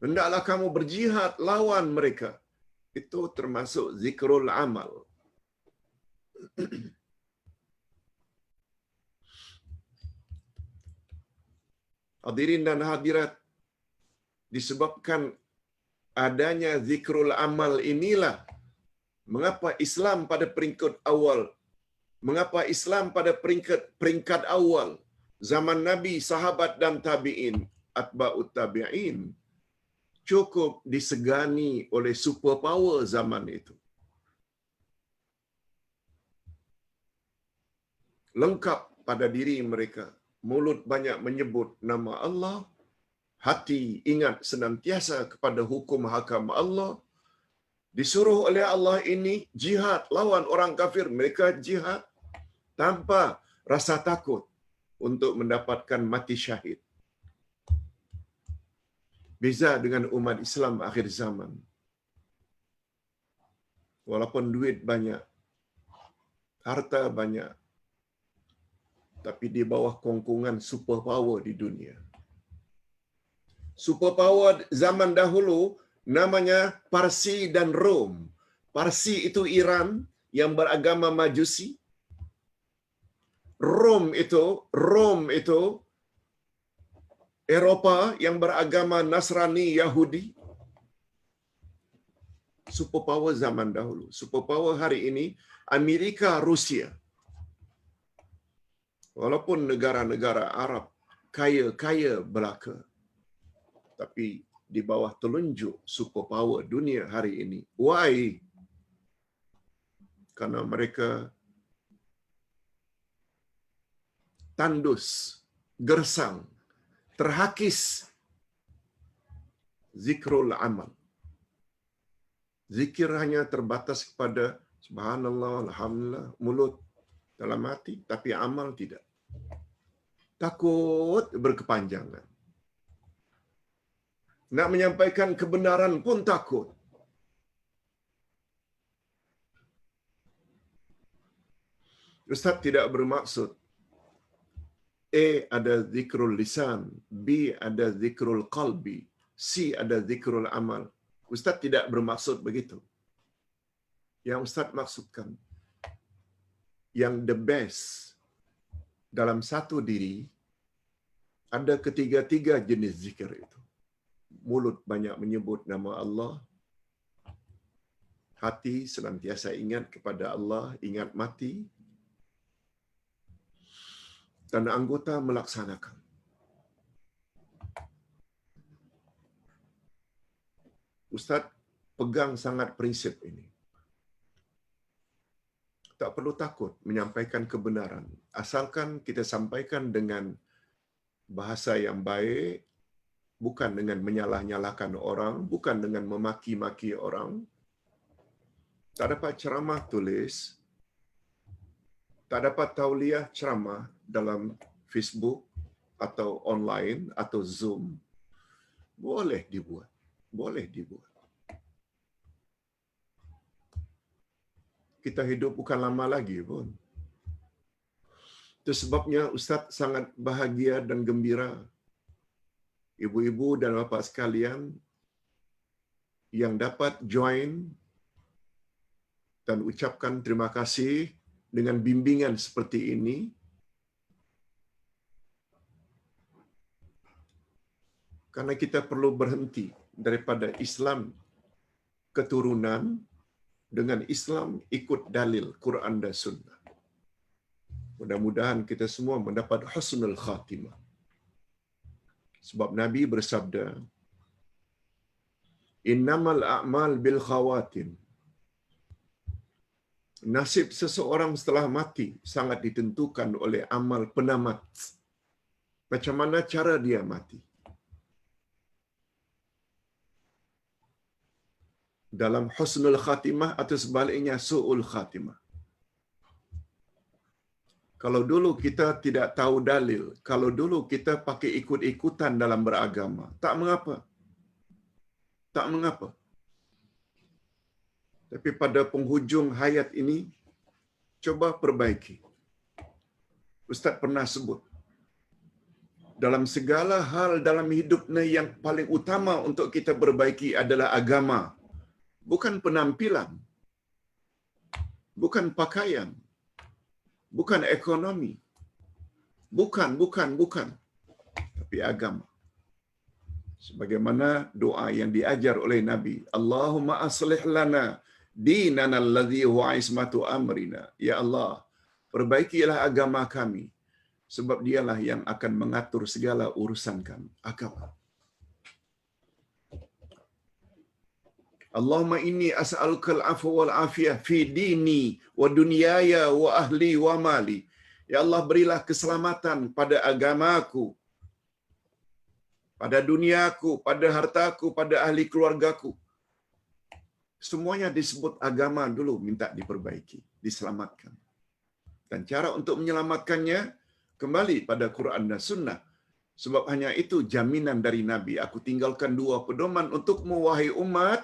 hendaklah kamu berjihad lawan mereka. Itu termasuk zikrul amal. Hadirin dan hadirat, disebabkan adanya zikrul amal inilah mengapa Islam pada peringkat awal, mengapa Islam pada peringkat awal zaman Nabi, sahabat dan tabi'in, atba'ut tabi'in, cukup disegani oleh superpower zaman itu. Lengkap pada diri mereka, mulut banyak menyebut nama Allah, hati ingat senantiasa kepada hukum hakam Allah. Disuruh oleh Allah ini jihad lawan orang kafir, mereka jihad tanpa rasa takut. untuk mendapatkan mati syahid. Beza dengan umat Islam akhir zaman. Walaupun duit banyak, harta banyak, tapi di bawah kongkongan superpower di dunia. Superpower zaman dahulu namanya Parsi dan Rom. Parsi itu Iran yang beragama Majusi. Rom itu Eropa yang beragama Nasrani Yahudi. Superpower zaman dahulu. Superpower hari ini Amerika, Rusia. Walaupun negara-negara Arab kaya belaka, tapi di bawah telunjuk superpower dunia hari ini. Why? Karena mereka tandus, gersang, terhakis zikrul amal. Zikir hanya terbatas kepada subhanallah, alhamdulillah, mulut dalam hati, tapi amal tidak. Takut berkepanjangan. Nak menyampaikan kebenaran pun takut. Ustaz tidak bermaksud A ada zikrul lisan, B ada zikrul qalbi, C ada zikrul amal. Ustaz tidak bermaksud begitu. Yang Ustaz maksudkan, yang the best dalam satu diri, ada ketiga-tiga jenis zikir itu. Mulut banyak menyebut nama Allah, hati senantiasa ingat kepada Allah, ingat mati, dan anggota melaksanakan. Ustaz pegang sangat prinsip ini. Tak perlu takut menyampaikan kebenaran, asalkan kita sampaikan dengan bahasa yang baik, bukan dengan menyalah-nyalahkan orang, bukan dengan memaki-maki orang. Tak dapat ceramah tulis, tak dapat tauliah ceramah dalam Facebook atau online atau Zoom. Boleh dibuat. Kita hidup bukan lama lagi pun. Itu sebabnya Ustaz sangat bahagia dan gembira. Ibu-ibu dan bapa sekalian yang dapat join dan ucapkan terima kasih dengan bimbingan seperti ini. Karena kita perlu berhenti daripada Islam keturunan dengan Islam ikut dalil Quran dan Sunnah. Mudah-mudahan kita semua mendapat husnul khatimah. Sebab Nabi bersabda, innamal a'mal bil khawatim. Nasib seseorang setelah mati sangat ditentukan oleh amal penamat. Macam mana cara dia mati? Dalam husnul khatimah atau sebaliknya su'ul khatimah. Kalau dulu kita tidak tahu dalil, kalau dulu kita pakai ikut-ikutan dalam beragama, tak mengapa. Tak mengapa. Tapi pada penghujung hayat ini, coba perbaiki. Ustaz pernah sebut, dalam segala hal dalam hidup ni yang paling utama untuk kita perbaiki adalah agama. Bukan penampilan, bukan pakaian, bukan ekonomi, bukan, tapi agama. Sebagaimana doa yang diajar oleh Nabi, Allahumma aslih lana dinana alladhi huwa ismatu amrina. Ya Allah, perbaikilah agama kami, sebab dialah yang akan mengatur segala urusan kami. Agama. Allahumma inni as'aluka al-'afwa wal 'afiyah fi dini wa dunyaya wa ahli wa mali. Ya Allah, berilah keselamatan pada agamaku, pada duniaku, pada hartaku, pada ahli keluargaku. Semuanya disebut agama dulu minta diperbaiki, diselamatkan. Dan cara untuk menyelamatkannya, Kembali pada Quran dan Sunnah. Sebab hanya itu jaminan dari Nabi. Aku tinggalkan 2 pedoman untukmu, wahai umat.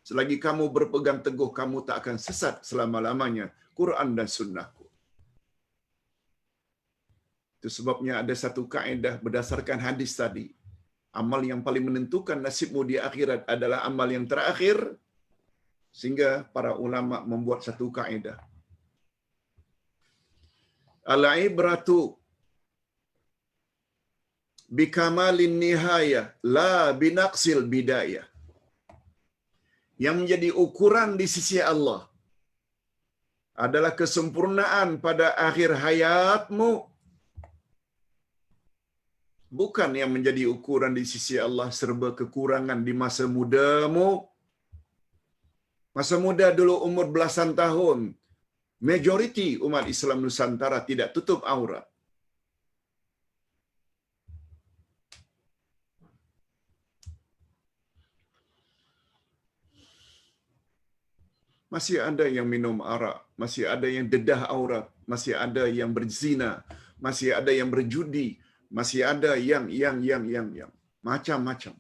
Selagi kamu berpegang teguh, kamu tak akan sesat selama-lamanya. Quran dan Sunnahku. Itu sebabnya ada satu kaedah berdasarkan hadis tadi. Amal yang paling menentukan nasibmu di akhirat adalah amal yang terakhir. Sehingga para ulama membuat satu kaedah. Al-ibratu bikamalin nihayah la binaqsil bidayah. Yang menjadi ukuran di sisi Allah adalah kesempurnaan pada akhir hayatmu. Bukan yang menjadi ukuran di sisi Allah serba kekurangan di masa mudamu. Masa muda dulu umur belasan tahun, majoriti umat Islam Nusantara tidak tutup aurat. Masih ada yang minum arak, masih ada yang dedah aurat, masih ada yang berzina, masih ada yang berjudi, masih ada yang macam-macam.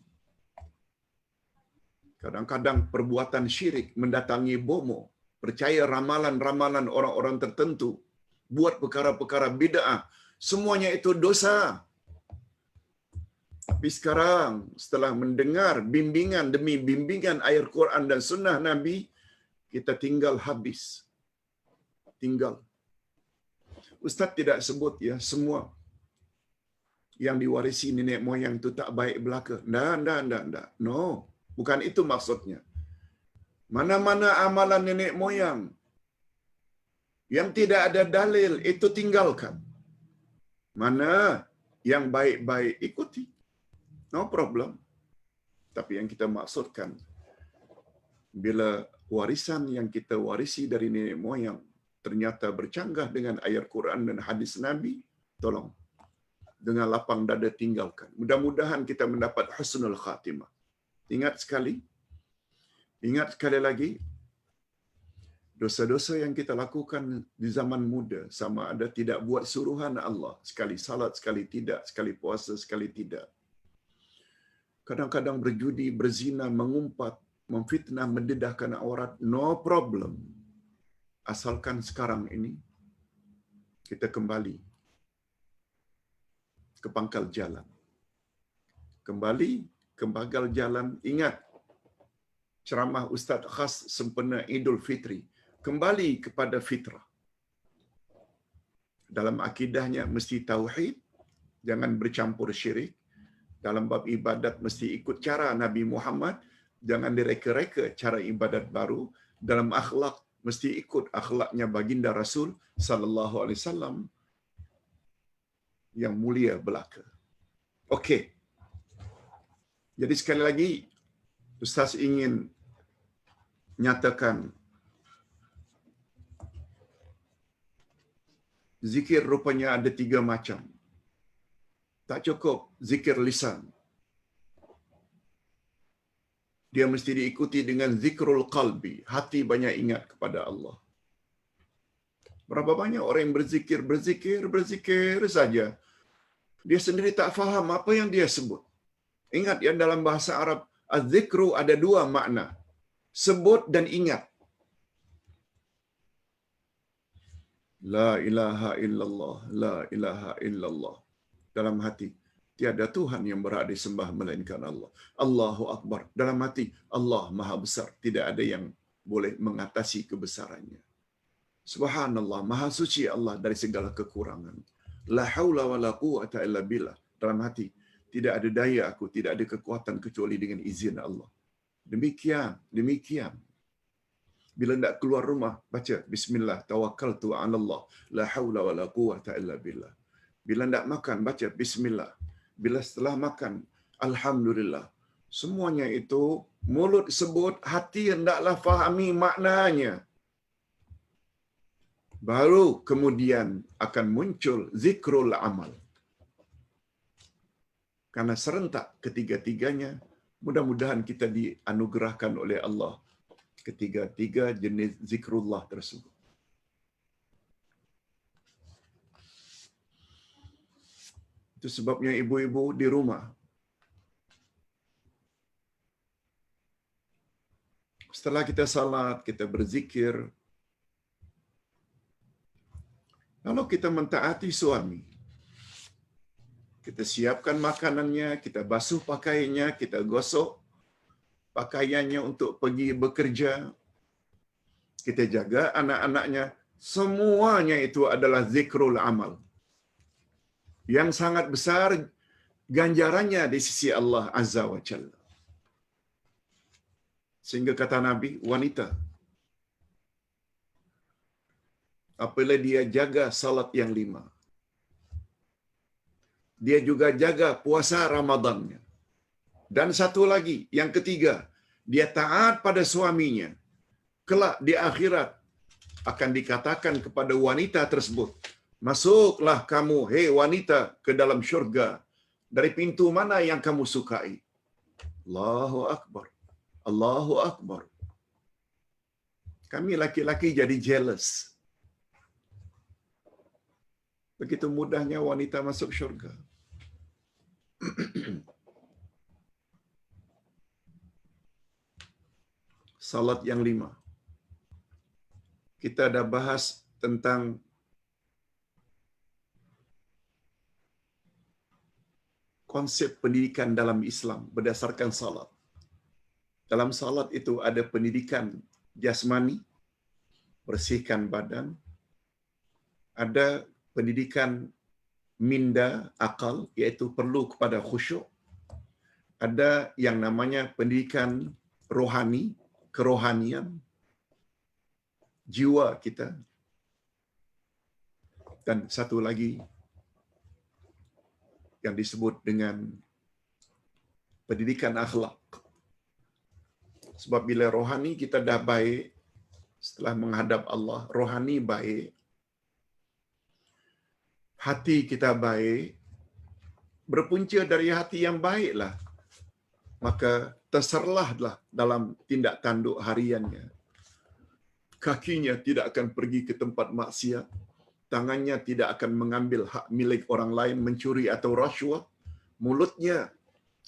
Kadang-kadang perbuatan syirik, mendatangi bomo, percaya ramalan-ramalan orang-orang tertentu, buat perkara-perkara bid'ah, semuanya itu dosa. Tapi sekarang setelah mendengar bimbingan demi bimbingan ayat Quran dan Sunnah Nabi, kita tinggal habis. Tinggal. Ustaz tidak sebut ya semua yang diwarisi nenek moyang itu tak baik belaka. Ndak. No, bukan itu maksudnya. Mana-mana amalan nenek moyang yang tidak ada dalil itu tinggalkan. Mana yang baik-baik ikuti. No problem. Tapi yang kita maksudkan, bila warisan yang kita warisi dari nenek moyang ternyata bercanggah dengan ayat Quran dan hadis Nabi, tolong dengan lapang dada tinggalkan. Mudah-mudahan kita mendapat husnul khatimah. Ingat sekali lagi, dosa-dosa yang kita lakukan di zaman muda, sama ada tidak buat suruhan Allah, sekali salat, sekali tidak, sekali puasa, sekali tidak. Kadang-kadang berjudi, berzina, mengumpat, memfitnah, mendedahkan aurat, no problem. Asalkan sekarang ini kita kembali ke pangkal jalan. Kembali ke pangkal jalan. Ingat ceramah Ustaz khas sempena Idul Fitri. Kembali kepada fitrah. Dalam akidahnya mesti tauhid, jangan bercampur syirik. Dalam bab ibadat mesti ikut cara Nabi Muhammad, jangan direka-reka cara ibadat baru. Dalam akhlak mesti ikut akhlaknya baginda Rasul sallallahu alaihi wasallam yang mulia belaka. Okey. Jadi sekali lagi Ustaz ingin nyatakan zikir rupanya ada 3 macam. Tak cukup zikir lisan. Dia mesti diikuti dengan zikrul qalbi. Hati banyak ingat kepada Allah. Berapa banyak orang yang berzikir saja. Dia sendiri tak faham apa yang dia sebut. Ingat ya, dalam bahasa Arab, az-zikru ada 2 makna. Sebut dan ingat. La ilaha illallah, la ilaha illallah. Dalam hati, tiada Tuhan yang berhak disembah melainkan Allah. Allahu Akbar. Dalam hati, Allah Maha Besar. Tidak ada yang boleh mengatasi kebesarannya. Subhanallah, Maha Suci Allah dari segala kekurangan. La haula wa la quwata illa billah. Dalam hati, tidak ada daya aku, tidak ada kekuatan kecuali dengan izin Allah. Demikian. Bila nak keluar rumah, baca bismillah tawakkaltu 'ala Allah, la haula wa la quwata illa billah. Bila nak makan, baca bismillah. Bila setelah makan, alhamdulillah. Semuanya itu mulut sebut, hati hendaklah fahami maknanya. Baru kemudian akan muncul zikrul amal. Karena serentak ketiga-tiganya, mudah-mudahan kita dianugerahkan oleh Allah ketiga-tiga jenis zikrullah tersebut. Itu sebabnya ibu-ibu di rumah, setelah kita salat, kita berzikir, lalu kita mentaati suami. Kita siapkan makanannya, kita basuh pakaiannya, kita gosok pakaiannya untuk pergi bekerja, kita jaga anak-anaknya. Semuanya itu adalah zikrul amal yang sangat besar ganjarannya di sisi Allah Azza wa Jalla. Sehingga kata Nabi, wanita apabila dia jaga salat yang 5, dia juga jaga puasa Ramadannya. Dan satu lagi, yang ketiga, dia taat pada suaminya. Kelak di akhirat akan dikatakan kepada wanita tersebut, masuklah kamu, hei wanita, ke dalam syurga. Dari pintu mana yang kamu sukai? Allahu Akbar. Allahu Akbar. Kami laki-laki jadi jealous. Begitu mudahnya wanita masuk syurga. Salat yang 5. Kita dah bahas tentang konsep pendidikan dalam Islam berdasarkan salat. Dalam salat itu ada pendidikan jasmani, bersihkan badan. Ada pendidikan minda, akal, iaitu perlu kepada khusyuk. Ada yang namanya pendidikan rohani, kerohanian, jiwa kita. Dan satu lagi yang disebut dengan pendidikan akhlak. Sebab bila rohani kita dah baik, setelah menghadap Allah, rohani baik, hati kita baik, berpunca dari hati yang baiklah, maka terserlahlah dalam tindak tanduk hariannya. Kakinya tidak akan pergi ke tempat maksiat, tangannya tidak akan mengambil hak milik orang lain, mencuri atau rasuah, mulutnya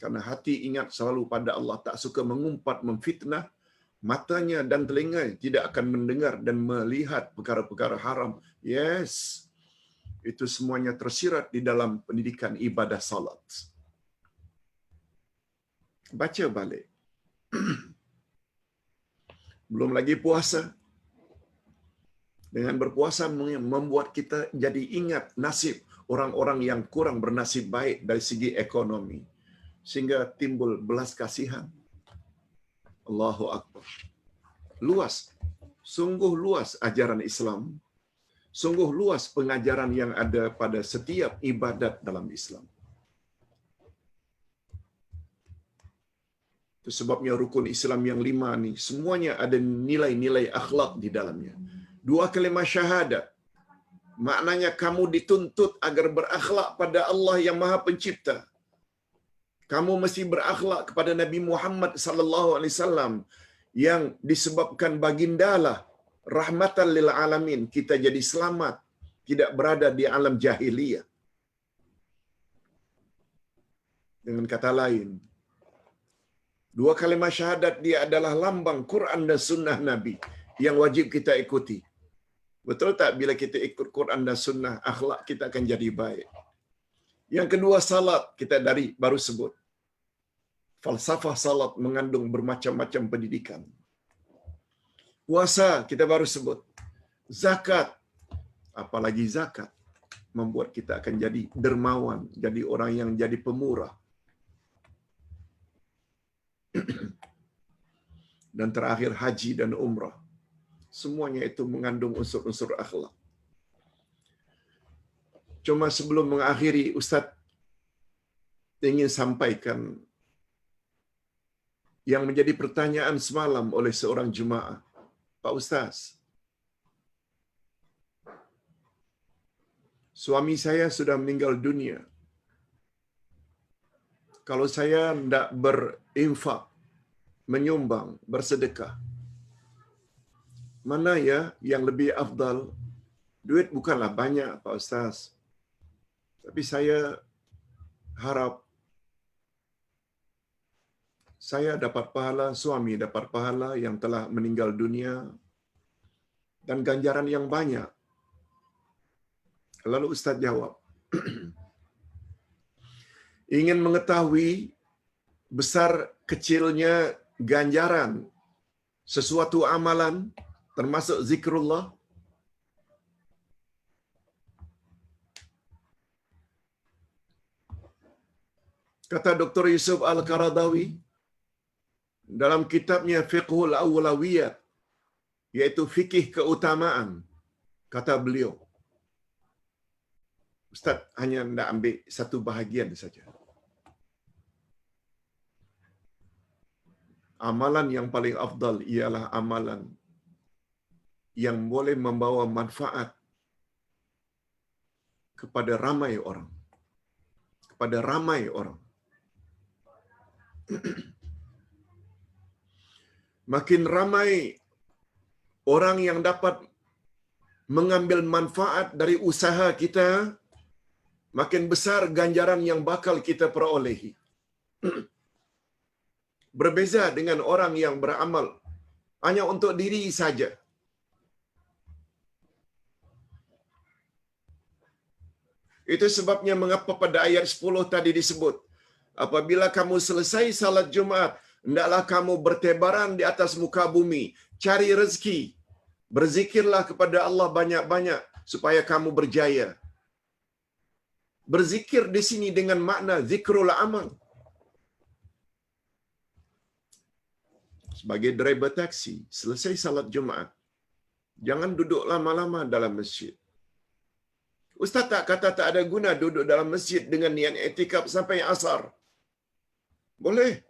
karena hati ingat selalu pada Allah, tak suka mengumpat, memfitnah, matanya dan telinga tidak akan mendengar dan melihat perkara-perkara haram. Yes, itu semuanya tersirat di dalam pendidikan ibadah salat. Baca balik. Belum lagi puasa. Dengan berpuasa membuat kita jadi ingat nasib orang-orang yang kurang bernasib baik dari segi ekonomi. Sehingga timbul belas kasihan. Allahu Akbar. Luas. Sungguh luas ajaran Islam. Sungguh luas pengajaran yang ada pada setiap ibadat dalam Islam. Itu sebabnya rukun Islam yang 5 ni, semuanya ada nilai-nilai akhlak di dalamnya. 2 kalimah syahadat. Maknanya kamu dituntut agar berakhlak pada Allah yang Maha Pencipta. Kamu mesti berakhlak kepada Nabi Muhammad sallallahu alaihi wasallam yang disebabkan bagindalah rahmatan lil alamin kita jadi selamat, tidak berada di alam jahiliyah. Dengan kata lain, 2 kalimah syahadat dia adalah lambang Quran dan sunnah Nabi yang wajib kita ikuti. Betul tak bila kita ikut Quran dan sunnah, akhlak kita akan jadi baik. Yang kedua, salat kita baru sebut. Falsafah salat mengandung bermacam-macam pendidikan. Puasa kita baru sebut. Zakat, apalagi zakat, membuat kita akan jadi dermawan, jadi orang yang jadi pemurah. Dan terakhir haji dan umrah. Semuanya itu mengandung unsur-unsur akhlak. Cuma sebelum mengakhiri, Ustaz ingin sampaikan yang menjadi pertanyaan semalam oleh seorang jemaah. Pak Ustaz, suami saya sudah meninggal dunia. Kalau saya tidak berinfak, menyumbang, bersedekah, mana ya yang lebih afdal? Duit bukanlah banyak, Pak Ustaz. Tapi saya harap saya dapat pahala, suami dapat pahala yang telah meninggal dunia, dan ganjaran yang banyak. Lalu Ustaz jawab, ingin mengetahui besar kecilnya ganjaran sesuatu amalan termasuk zikrullah? Kata Dr. Yusuf Al-Qaradawi dalam kitabnya Fiqhul Awlawiyat, yaitu fikih keutamaan, kata beliau, Ustaz hanya nak ambil satu bahagian saja. Amalan yang paling afdal ialah amalan yang boleh membawa manfaat kepada ramai orang. Kepada ramai orang. Makin ramai orang yang dapat mengambil manfaat dari usaha kita, makin besar ganjaran yang bakal kita perolehi. Berbeza dengan orang yang beramal hanya untuk diri saja. Itu sebabnya mengapa pada ayat 10 tadi disebut, apabila kamu selesai salat Jumat, hendaklah kamu bertebaran di atas muka bumi, cari rezeki, berzikirlah kepada Allah banyak-banyak supaya kamu berjaya. Berzikir di sini dengan makna zikrul amal. Sebagai driver taksi, selesai salat Jumat, jangan duduk lama-lama dalam masjid. Ustaz tak kata tak ada guna duduk dalam masjid dengan niat i'tikaf sampai asar. Boleh.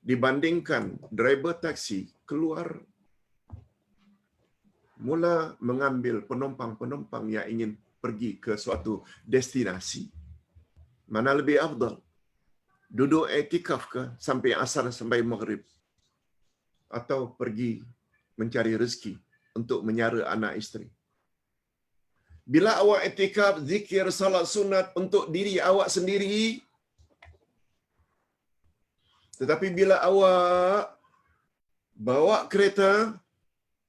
Dibandingkan driver taksi keluar mula mengambil penumpang-penumpang yang ingin pergi ke suatu destinasi. Mana lebih afdal? Duduk i'tikaf ke sampai asar sampai maghrib? Atau pergi mencari rezeki untuk menyara anak isteri? Bila awak i'tikaf, zikir, salat sunat untuk diri awak sendiri. Tetapi bila awak bawa kereta,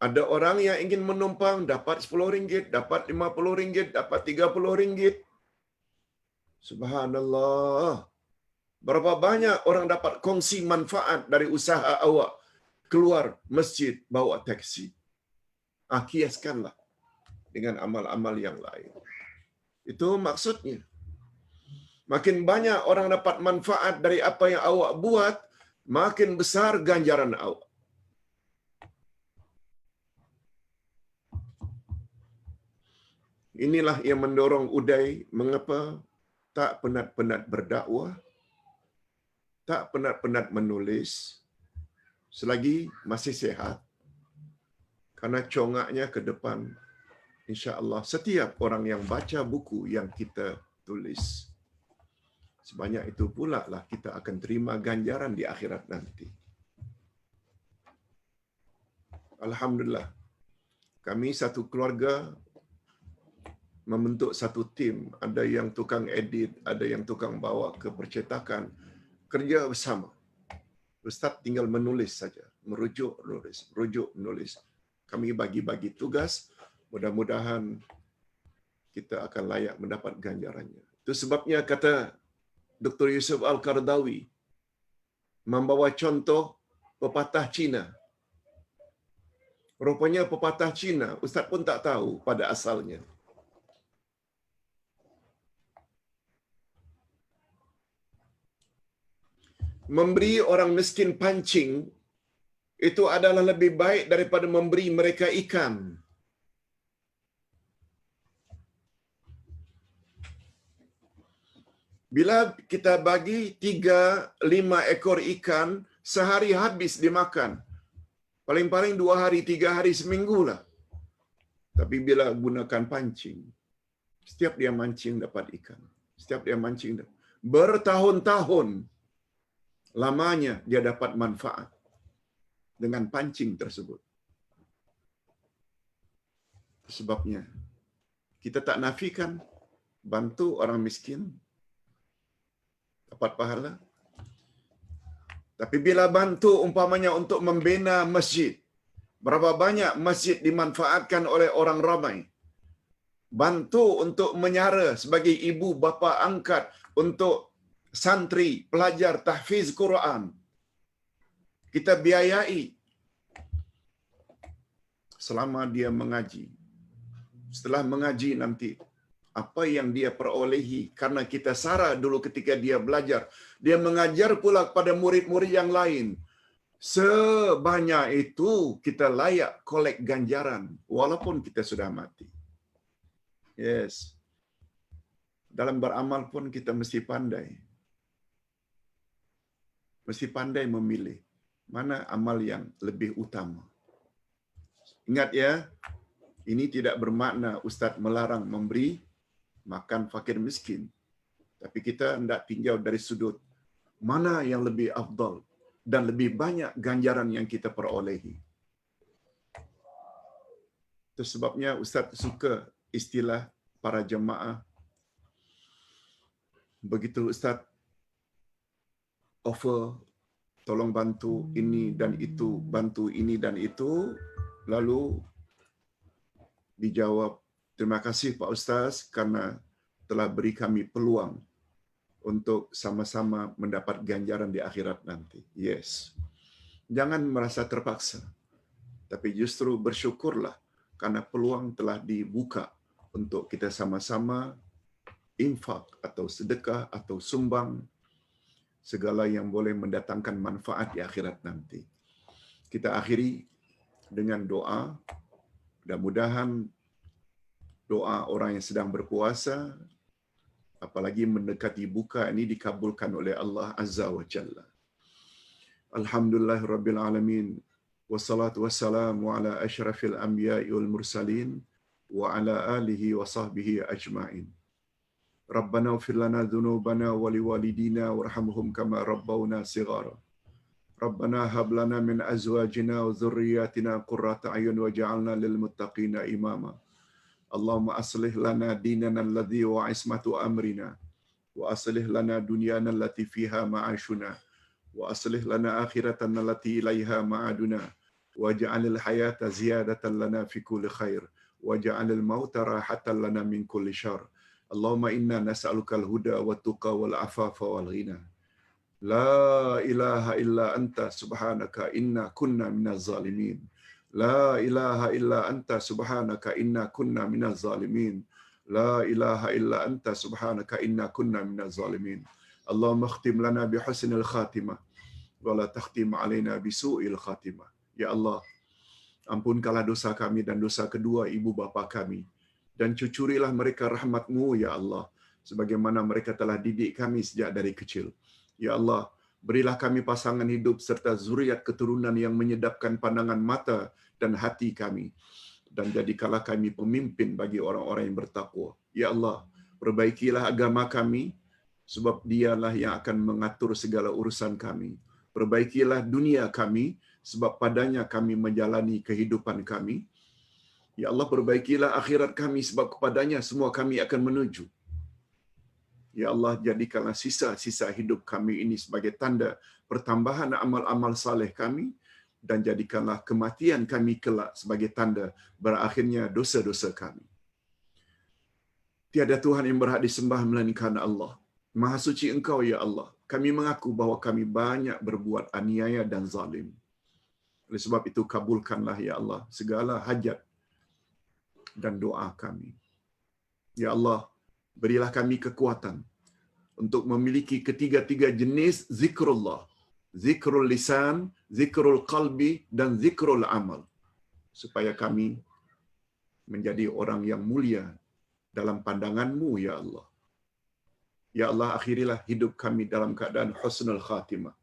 ada orang yang ingin menumpang, dapat RM10, dapat RM50, dapat RM30. Subhanallah. Berapa banyak orang dapat kongsi manfaat dari usaha awak keluar masjid bawa taksi. Kiaskanlah dengan amal-amal yang lain. Itu maksudnya. Makin banyak orang dapat manfaat dari apa yang awak buat, makin besar ganjaran awak. Inilah yang mendorong Uday mengapa tak penat-penat berdakwah, tak penat-penat menulis selagi masih sihat. Karena congaknya ke depan, insya-Allah setiap orang yang baca buku yang kita tulis, sebanyak itu pula lah kita akan terima ganjaran di akhirat nanti. Alhamdulillah, kami satu keluarga membentuk satu tim. Ada yang tukang edit, ada yang tukang bawa ke percetakan. Kerja bersama. Ustaz tinggal menulis saja. Merujuk, menulis. Merujuk, menulis. Kami bagi-bagi tugas. Mudah-mudahan kita akan layak mendapat ganjarannya. Itu sebabnya kata Dr. Yusuf Al-Qaradawi membawa contoh pepatah Cina. Rupanya pepatah Cina, Ustaz pun tak tahu pada asalnya. Memberi orang miskin pancing itu adalah lebih baik daripada memberi mereka ikan. Bila kita bagi 3-5 ekor ikan, sehari habis dimakan. Paling-paling 2 hari, 3 hari, seminggu lah. Tapi bila gunakan pancing, setiap dia mancing dapat ikan. Setiap dia mancing, bertahun-tahun lamanya dia dapat manfaat dengan pancing tersebut. Sebabnya kita tak nafikan bantu orang miskin, dapat pahala. Tapi bila bantu umpamanya untuk membina masjid, berapa banyak masjid dimanfaatkan oleh orang ramai. Bantu untuk menyara sebagai ibu bapa angkat untuk santri, pelajar tahfiz Quran. Kita biayai selama dia mengaji. Setelah mengaji nanti, apa yang dia perolehi, karena kita sara dulu ketika dia belajar, dia mengajar pula kepada murid-murid yang lain. Sebanyak itu kita layak kolek ganjaran walaupun kita sudah mati. Yes. Dalam beramal pun kita mesti pandai. Mesti pandai memilih mana amal yang lebih utama. Ingat ya, ini tidak bermakna Ustaz melarang memberi makan fakir miskin. Tapi kita hendak tinjau dari sudut mana yang lebih afdal dan lebih banyak ganjaran yang kita perolehi. Itu sebabnya Ustaz suka istilah para jemaah. Begitu Ustaz offer tolong bantu ini dan itu, bantu ini dan itu, lalu dijawab, terima kasih Pak Ustaz karena telah beri kami peluang untuk sama-sama mendapat ganjaran di akhirat nanti. Yes. Jangan merasa terpaksa. Tapi justru bersyukurlah karena peluang telah dibuka untuk kita sama-sama infak atau sedekah atau sumbang segala yang boleh mendatangkan manfaat di akhirat nanti. Kita akhiri dengan doa. Mudah-mudahan doa orang yang sedang berpuasa, apalagi mendekati buka ini, dikabulkan oleh Allah Azza wa Jalla. Alhamdulillah Rabbil Alamin. Wassalatu wassalamu ala ashrafil anbiya'i wal mursalin wa ala alihi wa sahbihi ajma'in. Rabbana ighfir lana dhunubana wa liwalidina warhamhum kama rabbawna shighara. Rabbana hab lana min azwajina wa dhurriyyatina qurrata a'yun waj'alna lil muttaqina imama. Allahumma aslih lana dinana alladhi wa ismatu amrina wa aslih lana dunyana allati fiha ma'ashuna wa aslih lana akhiratana allati ilaiha ma'aduna waj'alil hayata ziyadatan lana fi kulli khair waj'alil mauta rahatan lana min kulli syarr. Allahumma inna nas'aluka al-huda wat tuqa wal afafa wal ghina. La ilaha illa anta subhanaka inna kunna minaz zalimin. La ilaha illa anta subhanaka inna kunna minaz zalimin. La ilaha illa anta subhanaka inna kunna minaz zalimin. Allahumma khtim lana bi husnil khatimah wa la takhtim alaina bi su'il khatimah. Ya Allah, ampunkanlah dosa kami dan dosa kedua ibu bapa kami, dan cucurilah mereka rahmat-Mu ya Allah, sebagaimana mereka telah didik kami sejak dari kecil. Ya Allah, berilah kami pasangan hidup serta zuriat keturunan yang menyedapkan pandangan mata dan hati kami, dan jadikanlah kami pemimpin bagi orang-orang yang bertakwa. Ya Allah, perbaikilah agama kami, sebab Dialah yang akan mengatur segala urusan kami. Perbaikilah dunia kami, sebab padanya kami menjalani kehidupan kami. Ya Allah, perbaikilah akhirat kami, sebab kepadanya semua kami akan menuju. Ya Allah, jadikanlah sisa-sisa hidup kami ini sebagai tanda pertambahan amal-amal saleh kami, dan jadikanlah kematian kami kelak sebagai tanda berakhirnya dosa-dosa kami. Tiada Tuhan yang berhak disembah melainkan Allah. Maha suci Engkau ya Allah. Kami mengaku bahwa kami banyak berbuat aniaya dan zalim. Oleh sebab itu kabulkanlah ya Allah segala hajat dan doa kami. Ya Allah, berilah kami kekuatan untuk memiliki ketiga-tiga jenis zikrullah. Zikrul lisan, zikrul qalbi, dan zikrul amal. Supaya kami menjadi orang yang mulia dalam pandangan-Mu ya Allah. Ya Allah, akhirilah hidup kami dalam keadaan husnul khatimah,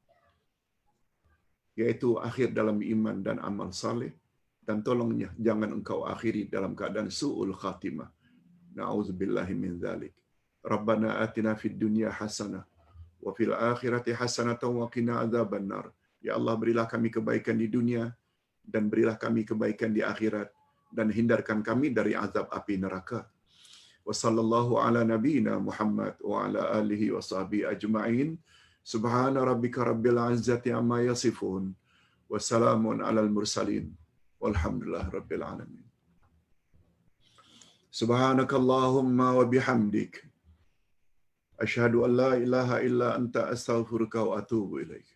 yaitu akhir dalam iman dan amal saleh, dan tolongnya jangan Engkau akhiri dalam keadaan su'ul khatimah. Na'udzubillahi min dzalik. Rabbana atina fid dunya hasanah wa fil akhirati hasanatan wa qina adzabannar. Ya Allah, berilah kami kebaikan di dunia dan berilah kami kebaikan di akhirat, dan hindarkan kami dari azab api neraka. Wa sallallahu ala nabiyyina Muhammad wa ala alihi wa sahbihi ajma'in. Subhana rabbika rabbil izzati amma yasifun. Wa salamun alal mursalin. Walhamdulillah rabbil alamin. Subhanakallahumma wa bihamdik. Asyhadu an la ilaha illa anta astaghfiruka wa atubu ilaik.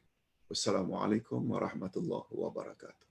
Wassalamualaikum warahmatullahi wabarakatuh.